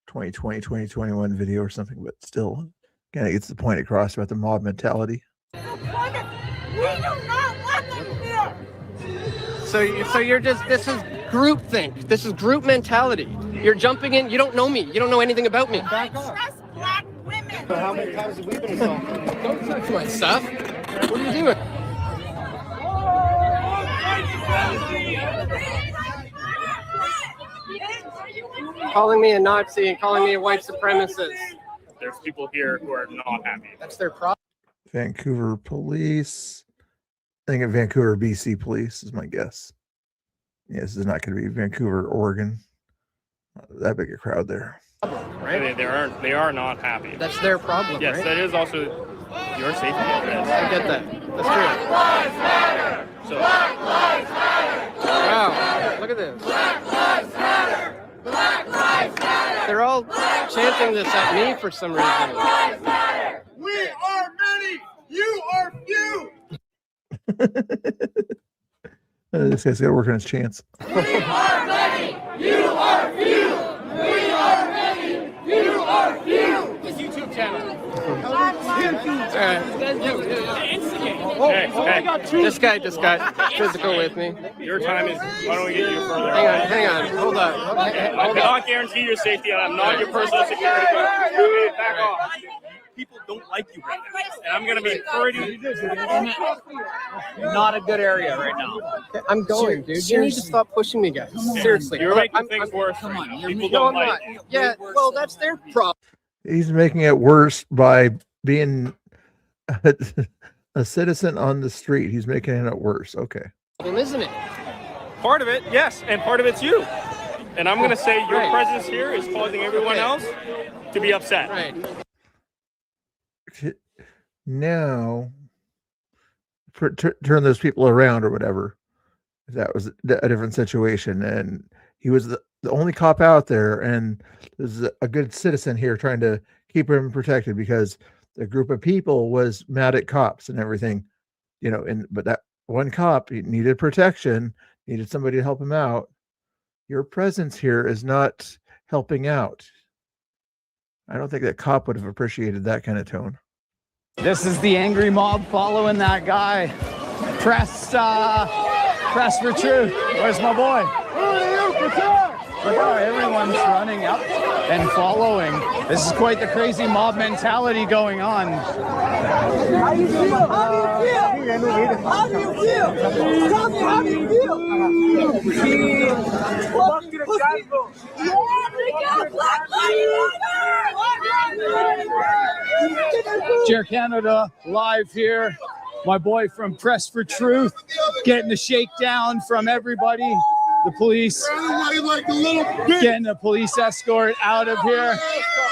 2020, 2021 video or something, but still kind of gets the point across about the mob mentality. We do not want them here. So you're just, this is group think. This is group mentality. You're jumping in. You don't know me. You don't know anything about me. Trust black women. So how many times have we been assaulted? Don't touch my stuff. What are you doing? Calling me a Nazi and calling me a white supremacist. There's people here who are not happy. That's their problem. Vancouver police. I think of Vancouver, BC police is my guess. Yeah, this is not going to be Vancouver, Oregon. Not that big a crowd there. Right? They are not happy. That's their problem, Yes, right? that is also your safety. I get that. That's true. So, Wow, look at this. They're all chanting this at me for some reason. We are many. You are few. This guy's got to work on his chance. We are many. You are few. We are many. You are few. His YouTube channel. This guy just got physical with me. your time is, why don't we get you further? Hang on, hold up. I cannot guarantee your safety, and I'm not your personal security. Back off. People don't like you right now, and I'm going to be pretty. Not a good area right now. I'm going, dude. You need to stop pushing me, guys. Seriously. You're making things worse. Come on, People No, don't I'm like not. you. Yeah, well, that's their problem. He's making it worse by being a citizen on the street. He's making it worse. Okay. Isn't it? Part of it, yes, and part of it's you. And I'm going to say your presence here is causing everyone else to be upset. Right. Now, turn those people around or whatever. That was a different situation. And he was the only cop out there. And there's a good citizen here trying to keep him protected because the group of people was mad at cops and everything, you know, but that one cop he needed protection, needed somebody to help him out. Your presence here is not helping out. I don't think that cop would have appreciated that kind of tone. This is the angry mob following that guy. Press for truth. Where's my boy? Look how everyone's running up and following. This is quite the crazy mob mentality going on. How do you feel? How do you feel? How do you feel? Tell me, how do you feel? Chair Canada live here. My boy from Press for Truth getting the shakedown from everybody. The police getting the police escort out of here.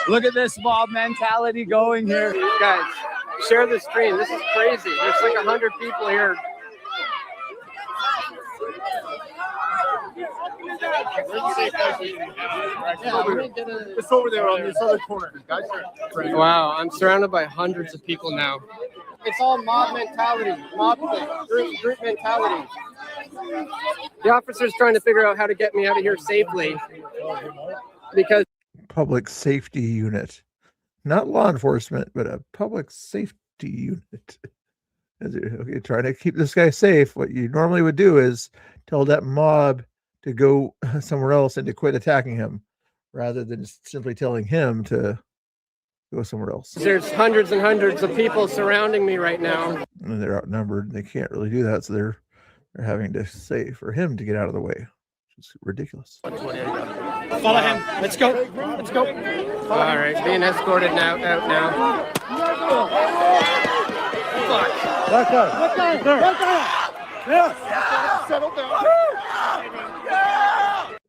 Look at this mob mentality going here. Guys, share the stream. This is crazy. There's like 100 people here. It's over there on this other corner, guys. Wow, I'm surrounded by hundreds of people now. It's all mob mentality, mob thing, group mentality. The officer's trying to figure out how to get me out of here safely because Public safety unit, not law enforcement, but a public safety unit. Okay, trying to keep this guy safe. What you normally would do is tell that mob to go somewhere else and to quit attacking him, rather than just simply telling him to go somewhere else. there's hundreds and hundreds of people surrounding me right now. And they're outnumbered. They can't really do that, so they're having to say for him to get out of the way, which is ridiculous. Follow him. Let's go. Let's go. All right, being escorted out now. Back up. Yes. Settle down.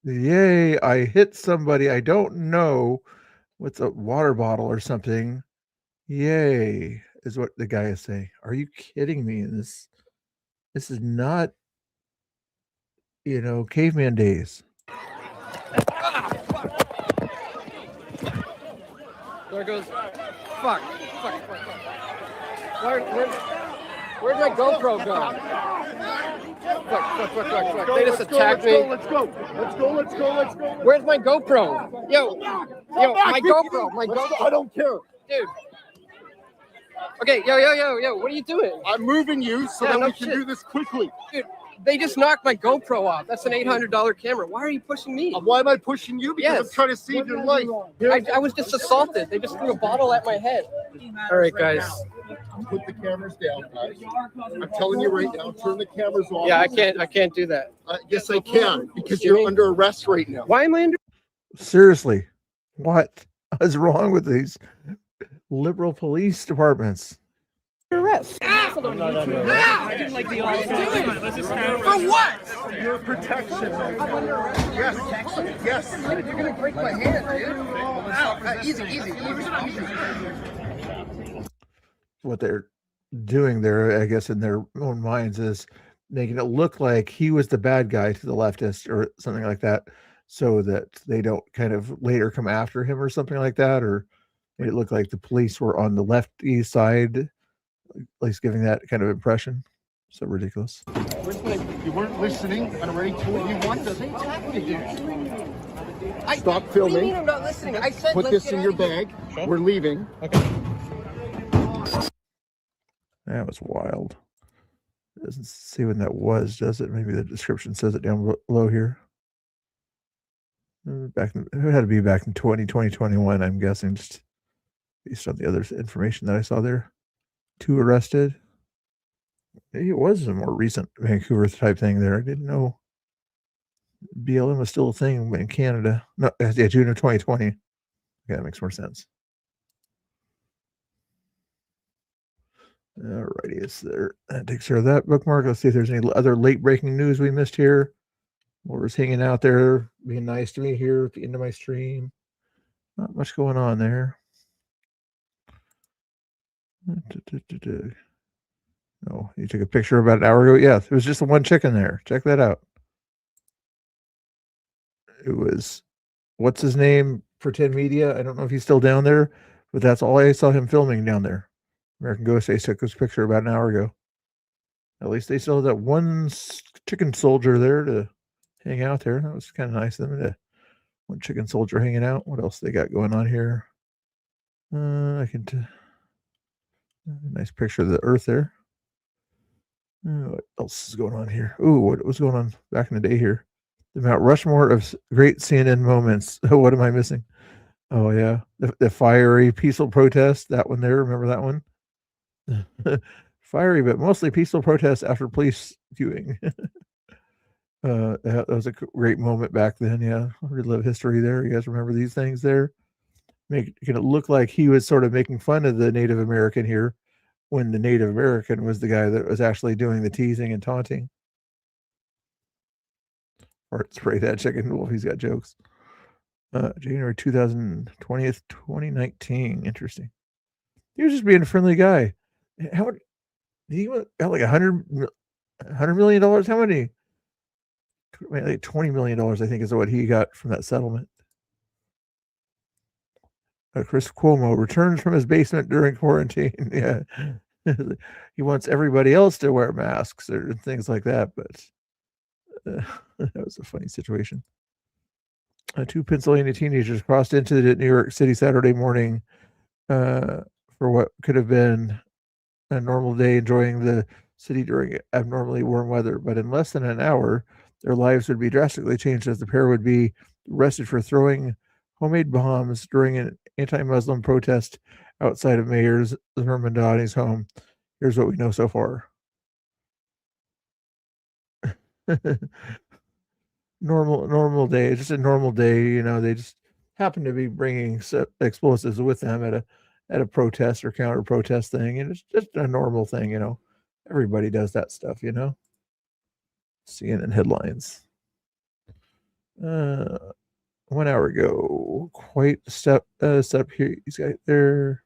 Yay, I hit somebody. I don't know. What's a water bottle or something? Yay, is what the guy is saying. Are you kidding me? This is not, caveman days. There goes. Fuck. Where'd my GoPro go? Fuck. They just attacked me. Let's go. Where's my GoPro? Yo, my GoPro. I don't care. Dude. Okay, yo, what are you doing? I'm moving you so Yeah, that no we can shit. do this quickly. Dude, They just knocked my GoPro off. That's an $800 camera. Why are you pushing me? Why am I pushing you? Because I'm trying to save your life. I was just assaulted. They just threw a bottle at my head. All right, guys. Put the cameras down, guys. I'm telling you right now, turn the cameras off. Yeah, I can't do that. Yes, I can, because you're under arrest right now. Why am I under? Seriously, what is wrong with these liberal police departments? Arrest. I didn't like the For what? Your protection. Yes. You're gonna break my hand, dude. Easy. What they're doing there, I guess, in their own minds, is making it look like he was the bad guy to the leftists or something like that, so that they don't kind of later come after him or something like that, or made it look like the police were on the lefty side, at least giving that kind of impression. So ridiculous. You weren't listening. I already told you what to do. Stop filming. What do you mean I'm not listening? I said Put this in your bag. We're leaving. Okay. That was wild. It doesn't say when that was, does it? Maybe the description says it down below here. It had to be back in 2021, I'm guessing, just based on the other information that I saw there. 2 arrested. Maybe it was a more recent Vancouver type thing there. I didn't know BLM was still a thing in Canada. No, yeah, June of 2020. Okay, that makes more sense. Alrighty, it's there. That takes care of that bookmark. Let's see if there's any other late breaking news we missed here. Laura's hanging out there, being nice to me here at the end of my stream. Not much going on there. Oh, you took a picture about an hour ago? Yeah, there was just the one chicken there. Check that out. It was, what's his name? Pretend Media. I don't know if he's still down there, but that's all I saw him filming down there. American Ghost Ace took this picture about an hour ago. At least they still had that one chicken soldier there to hang out there. That was kind of nice of them to one chicken soldier hanging out. What else they got going on here? Nice picture of the Earth there. What else is going on here? Ooh, what was going on back in the day here? The Mount Rushmore of great CNN moments. What am I missing? Oh yeah, the fiery peaceful protest. That one there. Remember that one? Fiery, but mostly peaceful protest after police viewing. That was a great moment back then. Yeah, relive history there. You guys remember these things there? Making it look like he was sort of making fun of the Native American here, when the Native American was the guy that was actually doing the teasing and taunting. Or spray that chicken wolf. He's got jokes. January 2019. Interesting. He was just being a friendly guy. How did he got like $100 million? How many? Like $20 million, I think, is what he got from that settlement. Chris Cuomo returns from his basement during quarantine. Yeah, he wants everybody else to wear masks or things like that, but that was a funny situation. 2 Pennsylvania teenagers crossed into New York City Saturday morning for what could have been a normal day, enjoying the city during abnormally warm weather. But in less than an hour, their lives would be drastically changed, as the pair would be arrested for throwing homemade bombs during an anti-Muslim protest outside of Mayor Zermandani's home. Here's what we know so far. Normal day, just a normal day. You know, they just happen to be bringing explosives with them at a protest or counter protest thing, and it's just a normal thing. You know, everybody does that stuff. You know, CNN headlines. 1 hour ago, quite step here. He's got there.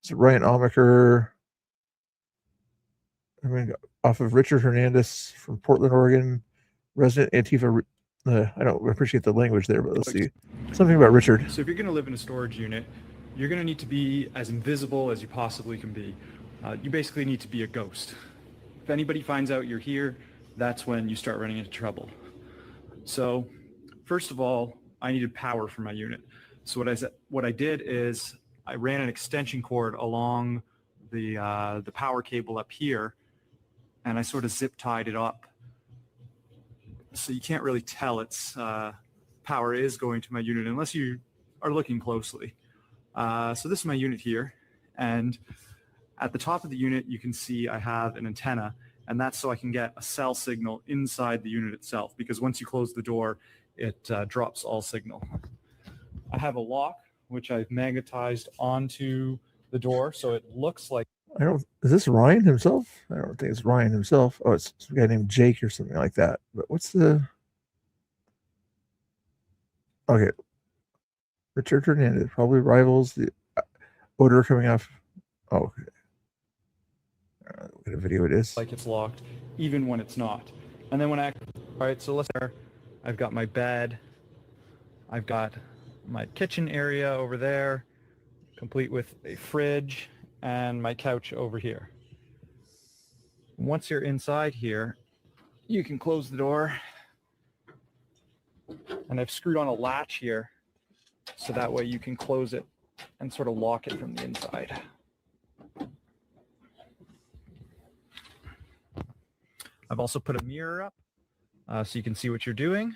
It's Ryan Omiker. I mean, off of Richard Hernandez from Portland, Oregon, resident Antifa. I don't appreciate the language there, but let's see. Something about Richard. So if you're going to live in a storage unit, you're going to need to be as invisible as you possibly can be. You basically need to be a ghost. If anybody finds out you're here, that's when you start running into trouble. So first of all, I needed power for my unit. So what I did is I ran an extension cord along the power cable up here, and I sort of zip tied it up so you can't really tell its power is going to my unit unless you are looking closely. So this is my unit here, and at the top of the unit you can see I have an antenna, and that's so I can get a cell signal inside the unit itself, because once you close the door it drops all signal. I have a lock which I've magnetized onto the door so it looks like. Is this Ryan himself? I don't think it's Ryan himself. Oh, it's a guy named Jake or something like that. But what's the... Okay. Richard Hernandez probably rivals the odor coming off. Oh, okay. What kind of video it is. Like it's locked, even when it's not. And then when I... All right, so let's... I've got my bed. I've got my kitchen area over there, complete with a fridge, and my couch over here. Once you're inside here, you can close the door. And I've screwed on a latch here, so that way you can close it and sort of lock it from the inside. I've also put a mirror up so you can see what you're doing.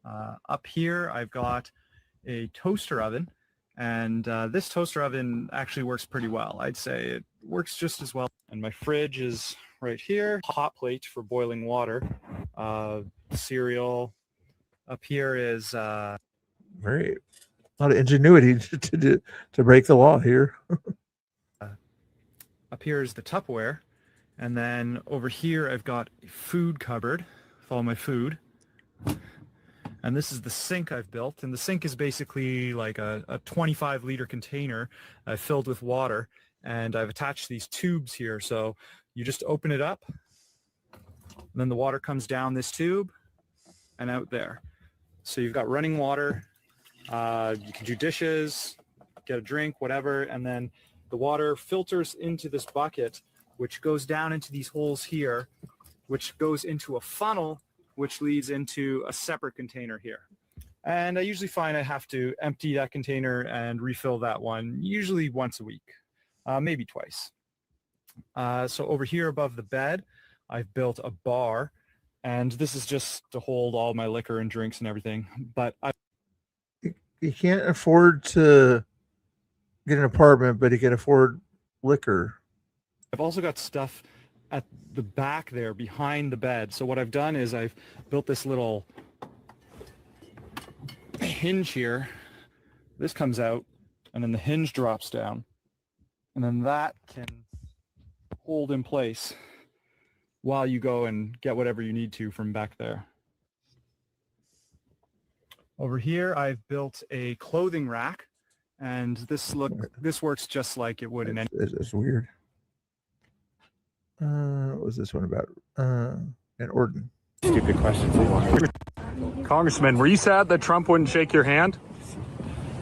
Up here, I've got a toaster oven, and this toaster oven actually works pretty well. I'd say it works just as well. And my fridge is right here. Hot plate for boiling water. Cereal. Up here is... Great. A lot of ingenuity to break the law here. Up here is the Tupperware. And then over here, I've got a food cupboard with all my food. And this is the sink I've built. And the sink is basically like a 25-liter container filled with water. And I've attached these tubes here. So you just open it up. And then the water comes down this tube and out there. So you've got running water. You can do dishes, get a drink, whatever. And then the water filters into this bucket, which goes down into these holes here, which goes into a funnel, which leads into a separate container here. And I usually find I have to empty that container and refill that one, usually once a week, maybe twice. So over here above the bed, I've built a bar, and this is just to hold all my liquor and drinks and everything. But you can't afford to get an apartment, but you can afford liquor. I've also got stuff at the back there behind the bed. So what I've done is I've built this little hinge here. This comes out, and then the hinge drops down, and then that can hold in place while you go and get whatever you need to from back there. Over here, I've built a clothing rack, and this works just like it would in any... It's weird. What was this one about? An Orden. Stupid questions. Congressman, were you sad that Trump wouldn't shake your hand?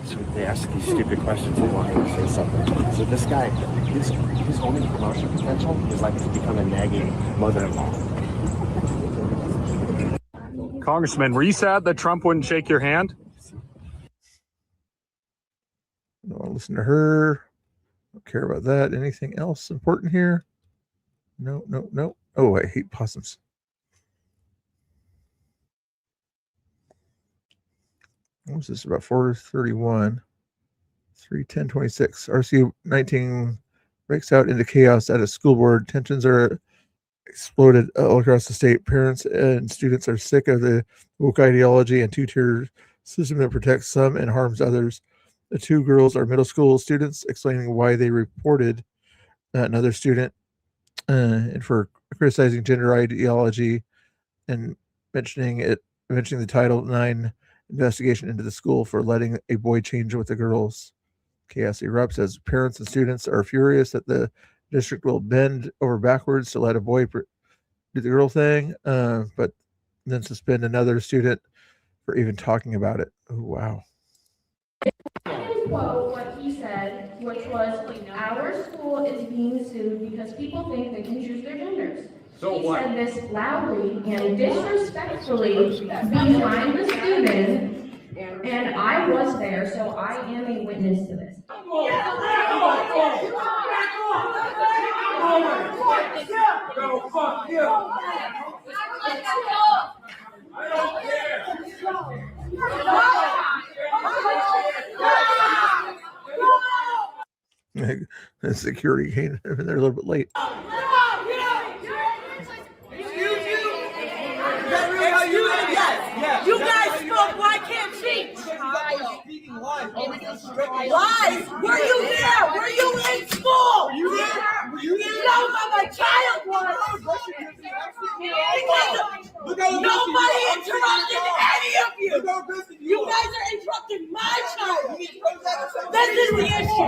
So they ask these stupid questions. They want me to say something. So this guy, his only promotion potential is like to become a nagging mother-in-law. Congressman, were you sad that Trump wouldn't shake your hand? I don't want to listen to her. Don't care about that. Anything else important here? No. Oh, I hate possums. What was this about? 431, 31026. RC 19 breaks out into chaos at a school board. Tensions are exploded all across the state. Parents and students are sick of the woke ideology and two-tier system that protects some and harms others. The two girls are middle school students, explaining why they reported another student and for criticizing gender ideology and mentioning the Title IX investigation into the school for letting a boy change with the girls. Chaos erupts as parents and students are furious that the district will bend over backwards to let a boy do the girl thing, but then suspend another student for even talking about it. Oh, wow. I can quote what he said, which was, our school is being sued because people think they can choose their genders. So he said this loudly and disrespectfully behind the student, and I was there, so I am a witness to this. The security came in there a little bit late. You guys spoke, why can't she? Lies! Were you there? Were you in school? You know how my child was. Nobody interrupted any of you. You guys are interrupting my child. This is the issue.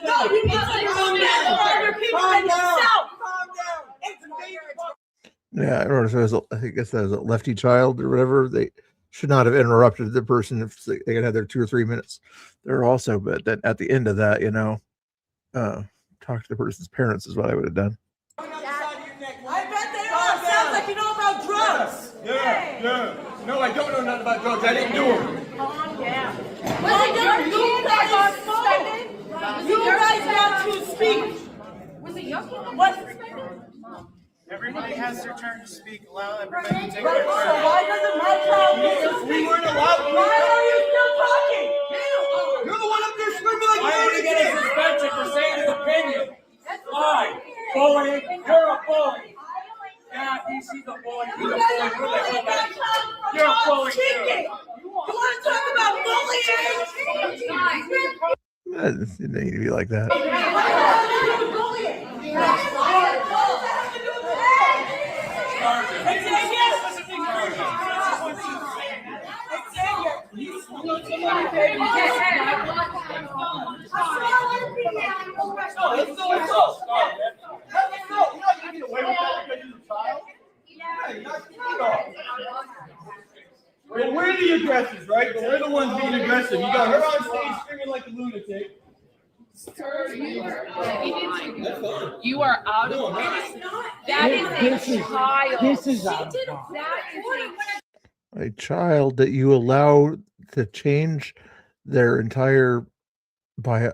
No, you need to calm down for other people and yourself. Yeah, I don't know if it was, I guess that was a lefty child or whatever. They should not have interrupted the person if they could have their 2 or 3 minutes there also. But then at the end of that, talk to the person's parents is what I would have done. I bet they are. Sounds like you know about drugs. Yeah. No, I don't know nothing about drugs. I didn't do them. Calm down. You guys got to speak. Was it your kid? What? Everybody has their turn to speak. Allow everybody to take So their turn. why doesn't my child get to speak? We weren't allowed. Why are you still talking? You're the one up there screaming like Why are you getting suspension for saying his opinion? Why? Bullying? You're a bully. Yeah, he's a bully. You You're a guys are bully. bullying my child for You're a not bully. speaking. You want to talk about bullying? It didn't need to be like that. Well, we're the aggressors, right? But we're the ones being aggressive. You got her on stage screaming like a lunatic. Sir, you are out of line. That is a child. This is out of That is A child that you allow to change their entire bio.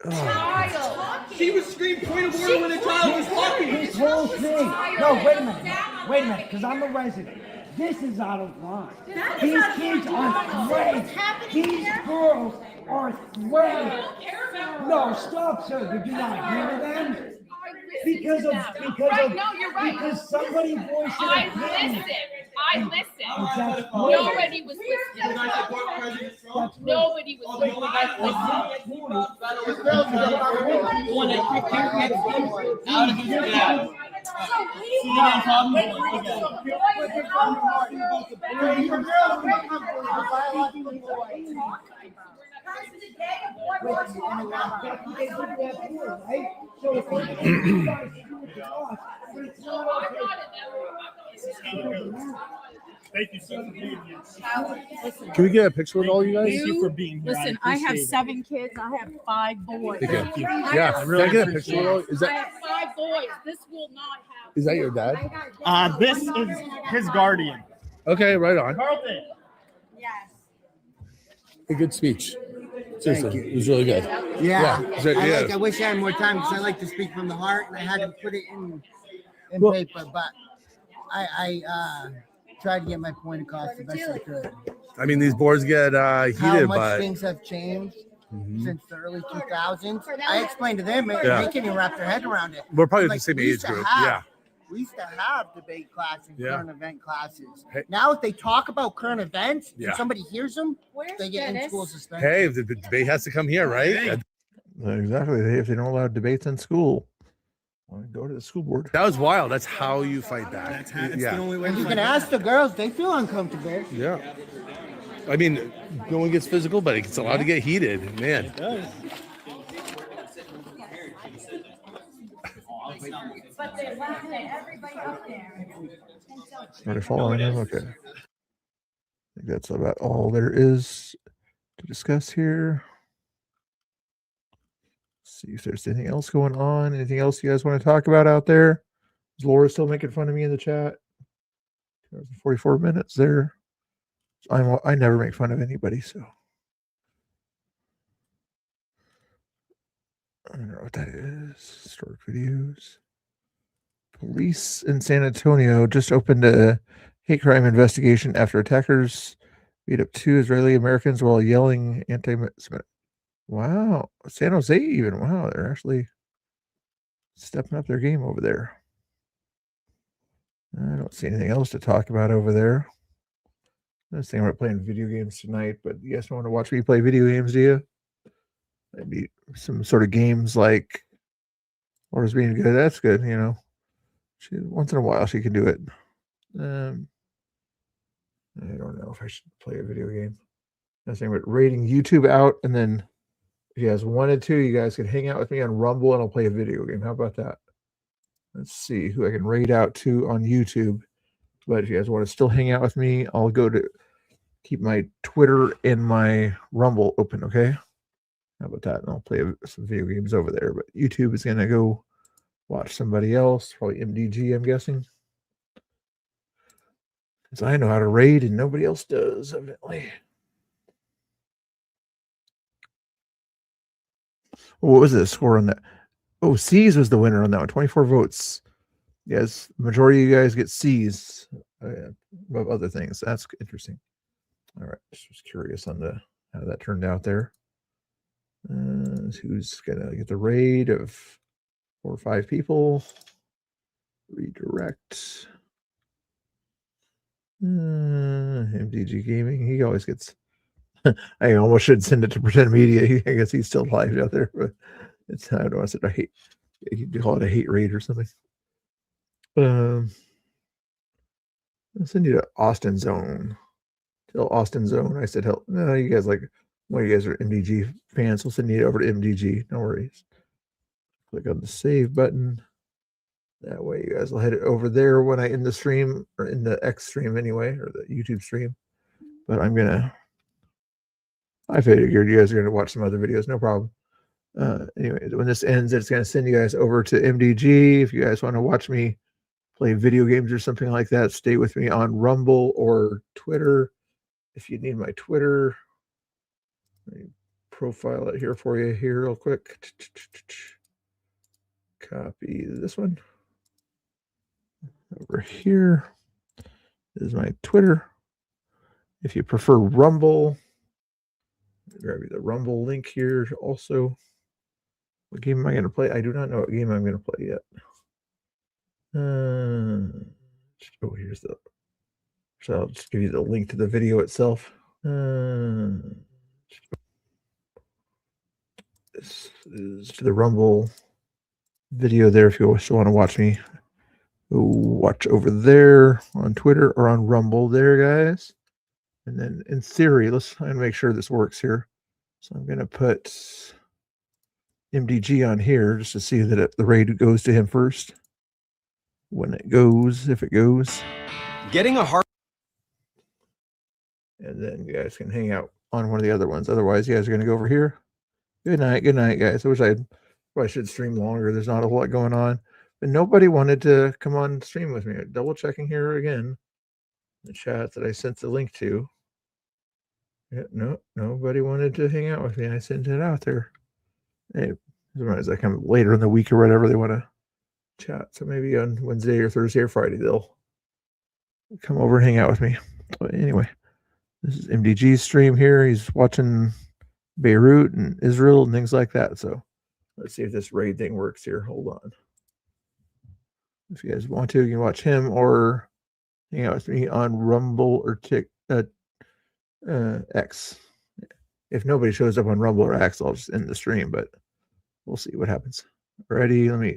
a child. She was screaming point of order when the child was talking. This whole thing. No, wait a minute, because I'm a resident. This is out of line. These kids are threats. These girls are threats. No, stop, sir. Did you not hear them? Because somebody voiced their opinion. I listened. Nobody was listening. Nobody was Thank you so much for being here. Can we get a picture with all you guys? Thank you for being here. Listen, I have 7 kids. I have 5 boys. Thank you. I Yeah, have can I get a picture with all? Is I that have 5 boys. This will not happen. is that your dad? This is his guardian. Okay, right on. Carlton. Yes. A good speech. Seriously, it was really good. Yeah, Is that- yeah. I wish I had more time because I like to speak from the heart, and I had to put it in Well- paper. But I tried to get my point across the best I could. I mean, these boards get How heated, much but things have changed Mhm. since the early 2000s. I explained to them, and Yeah. they can't even wrap their head around it. we're probably Like, the same we age used to group. have- Yeah. We used to have debate classes, Yeah. current event classes. Hey. Now, if they talk about current events Yeah. and somebody hears them, they get in Dennis? school suspension. Hey, the debate has to come here, right? Exactly. If they don't allow debates in school, well, go to the school board. That was wild. That's how you fight back. Yeah. And you can ask the girls; they feel uncomfortable. Yeah. I mean, no one gets physical, but it's allowed to get heated, man. But they laughed at everybody up there. Are they following him? Okay. I think that's about all there is to discuss here. See if there's anything else going on. Anything else you guys want to talk about out there? Is Laura still making fun of me in the chat? 44 minutes there. I never make fun of anybody, so I don't know what that is. Historic videos. Police in San Antonio just opened a hate crime investigation after attackers beat up 2 Israeli Americans while yelling anti-Semitic. Wow. San Jose even. Wow. They're actually stepping up their game over there. I don't see anything else to talk about over there. I was thinking about playing video games tonight, but you guys don't want to watch me play video games, do you? Maybe some sort of games like Laura's being good. That's good, you know. Once in a while she can do it. I don't know if I should play a video game. I was thinking about rating YouTube out, and then if you guys wanted to, you guys could hang out with me on Rumble and I'll play a video game. How about that? Let's see who I can raid out to on YouTube. But if you guys want to still hang out with me, I'll go to keep my Twitter and my Rumble open, okay? How about that? And I'll play some video games over there. But YouTube is going to go watch somebody else, probably MDG, I'm guessing. Because I know how to raid and nobody else does, evidently. What was the score on that? Oh, C's was the winner on that one. 24 votes. Yes, majority of you guys get C's above other things. That's interesting. All right, just curious on how that turned out there. Who's gonna get the raid of 4 or 5 people? Redirect. MDG Gaming. He always gets. I almost should send it to Pretend Media. I guess he's still live out there, but it's I don't want to say I hate. You could call it a hate raid or something. I'll send you to Austin Zone. Tell Austin Zone I said help. No, you guys like one of you guys are MDG fans. We'll send you over to MDG. No worries. Click on the save button. That way you guys will head it over there when I end the stream, or in the X stream anyway, or the YouTube stream. But I figured you guys are gonna watch some other videos, no problem. Anyway, when this ends, it's gonna send you guys over to MDG. If you guys want to watch me play video games or something like that, stay with me on Rumble or Twitter. If you need my Twitter, let me profile it here for you here real quick. Copy this one over here. This is my Twitter. If you prefer Rumble, grab you the Rumble link here also. What game am I going to play? I do not know what game I'm going to play yet. Oh, here's the. So I'll just give you the link to the video itself. This is to the Rumble video there. If you still want to watch me, watch over there on Twitter or on Rumble there, guys. And then in theory, let's try and make sure this works here. So I'm going to put MDG on here just to see that the raid goes to him first. When it goes, if it goes. Getting a heart. And then you guys can hang out on one of the other ones. Otherwise, you guys are going to go over here. Good night, guys. I wish I should stream longer. There's not a whole lot going on. But nobody wanted to come on stream with me. Double checking here again. The chat that I sent the link to. Yeah, no, nobody wanted to hang out with me. I sent it out there. Hey, as I come later in the week or whatever, they want to chat. So maybe on Wednesday or Thursday or Friday, they'll come over and hang out with me. But anyway, this is MDG's stream here. He's watching Beirut and Israel and things like that. So let's see if this raid thing works here. Hold on. If you guys want to, you can watch him or hang out with me on Rumble or X. If nobody shows up on Rumble or X, I'll just end the stream, but we'll see what happens. Ready? Let me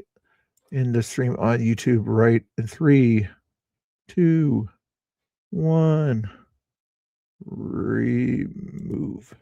end the stream on YouTube right in 3, 2, 1. Remove.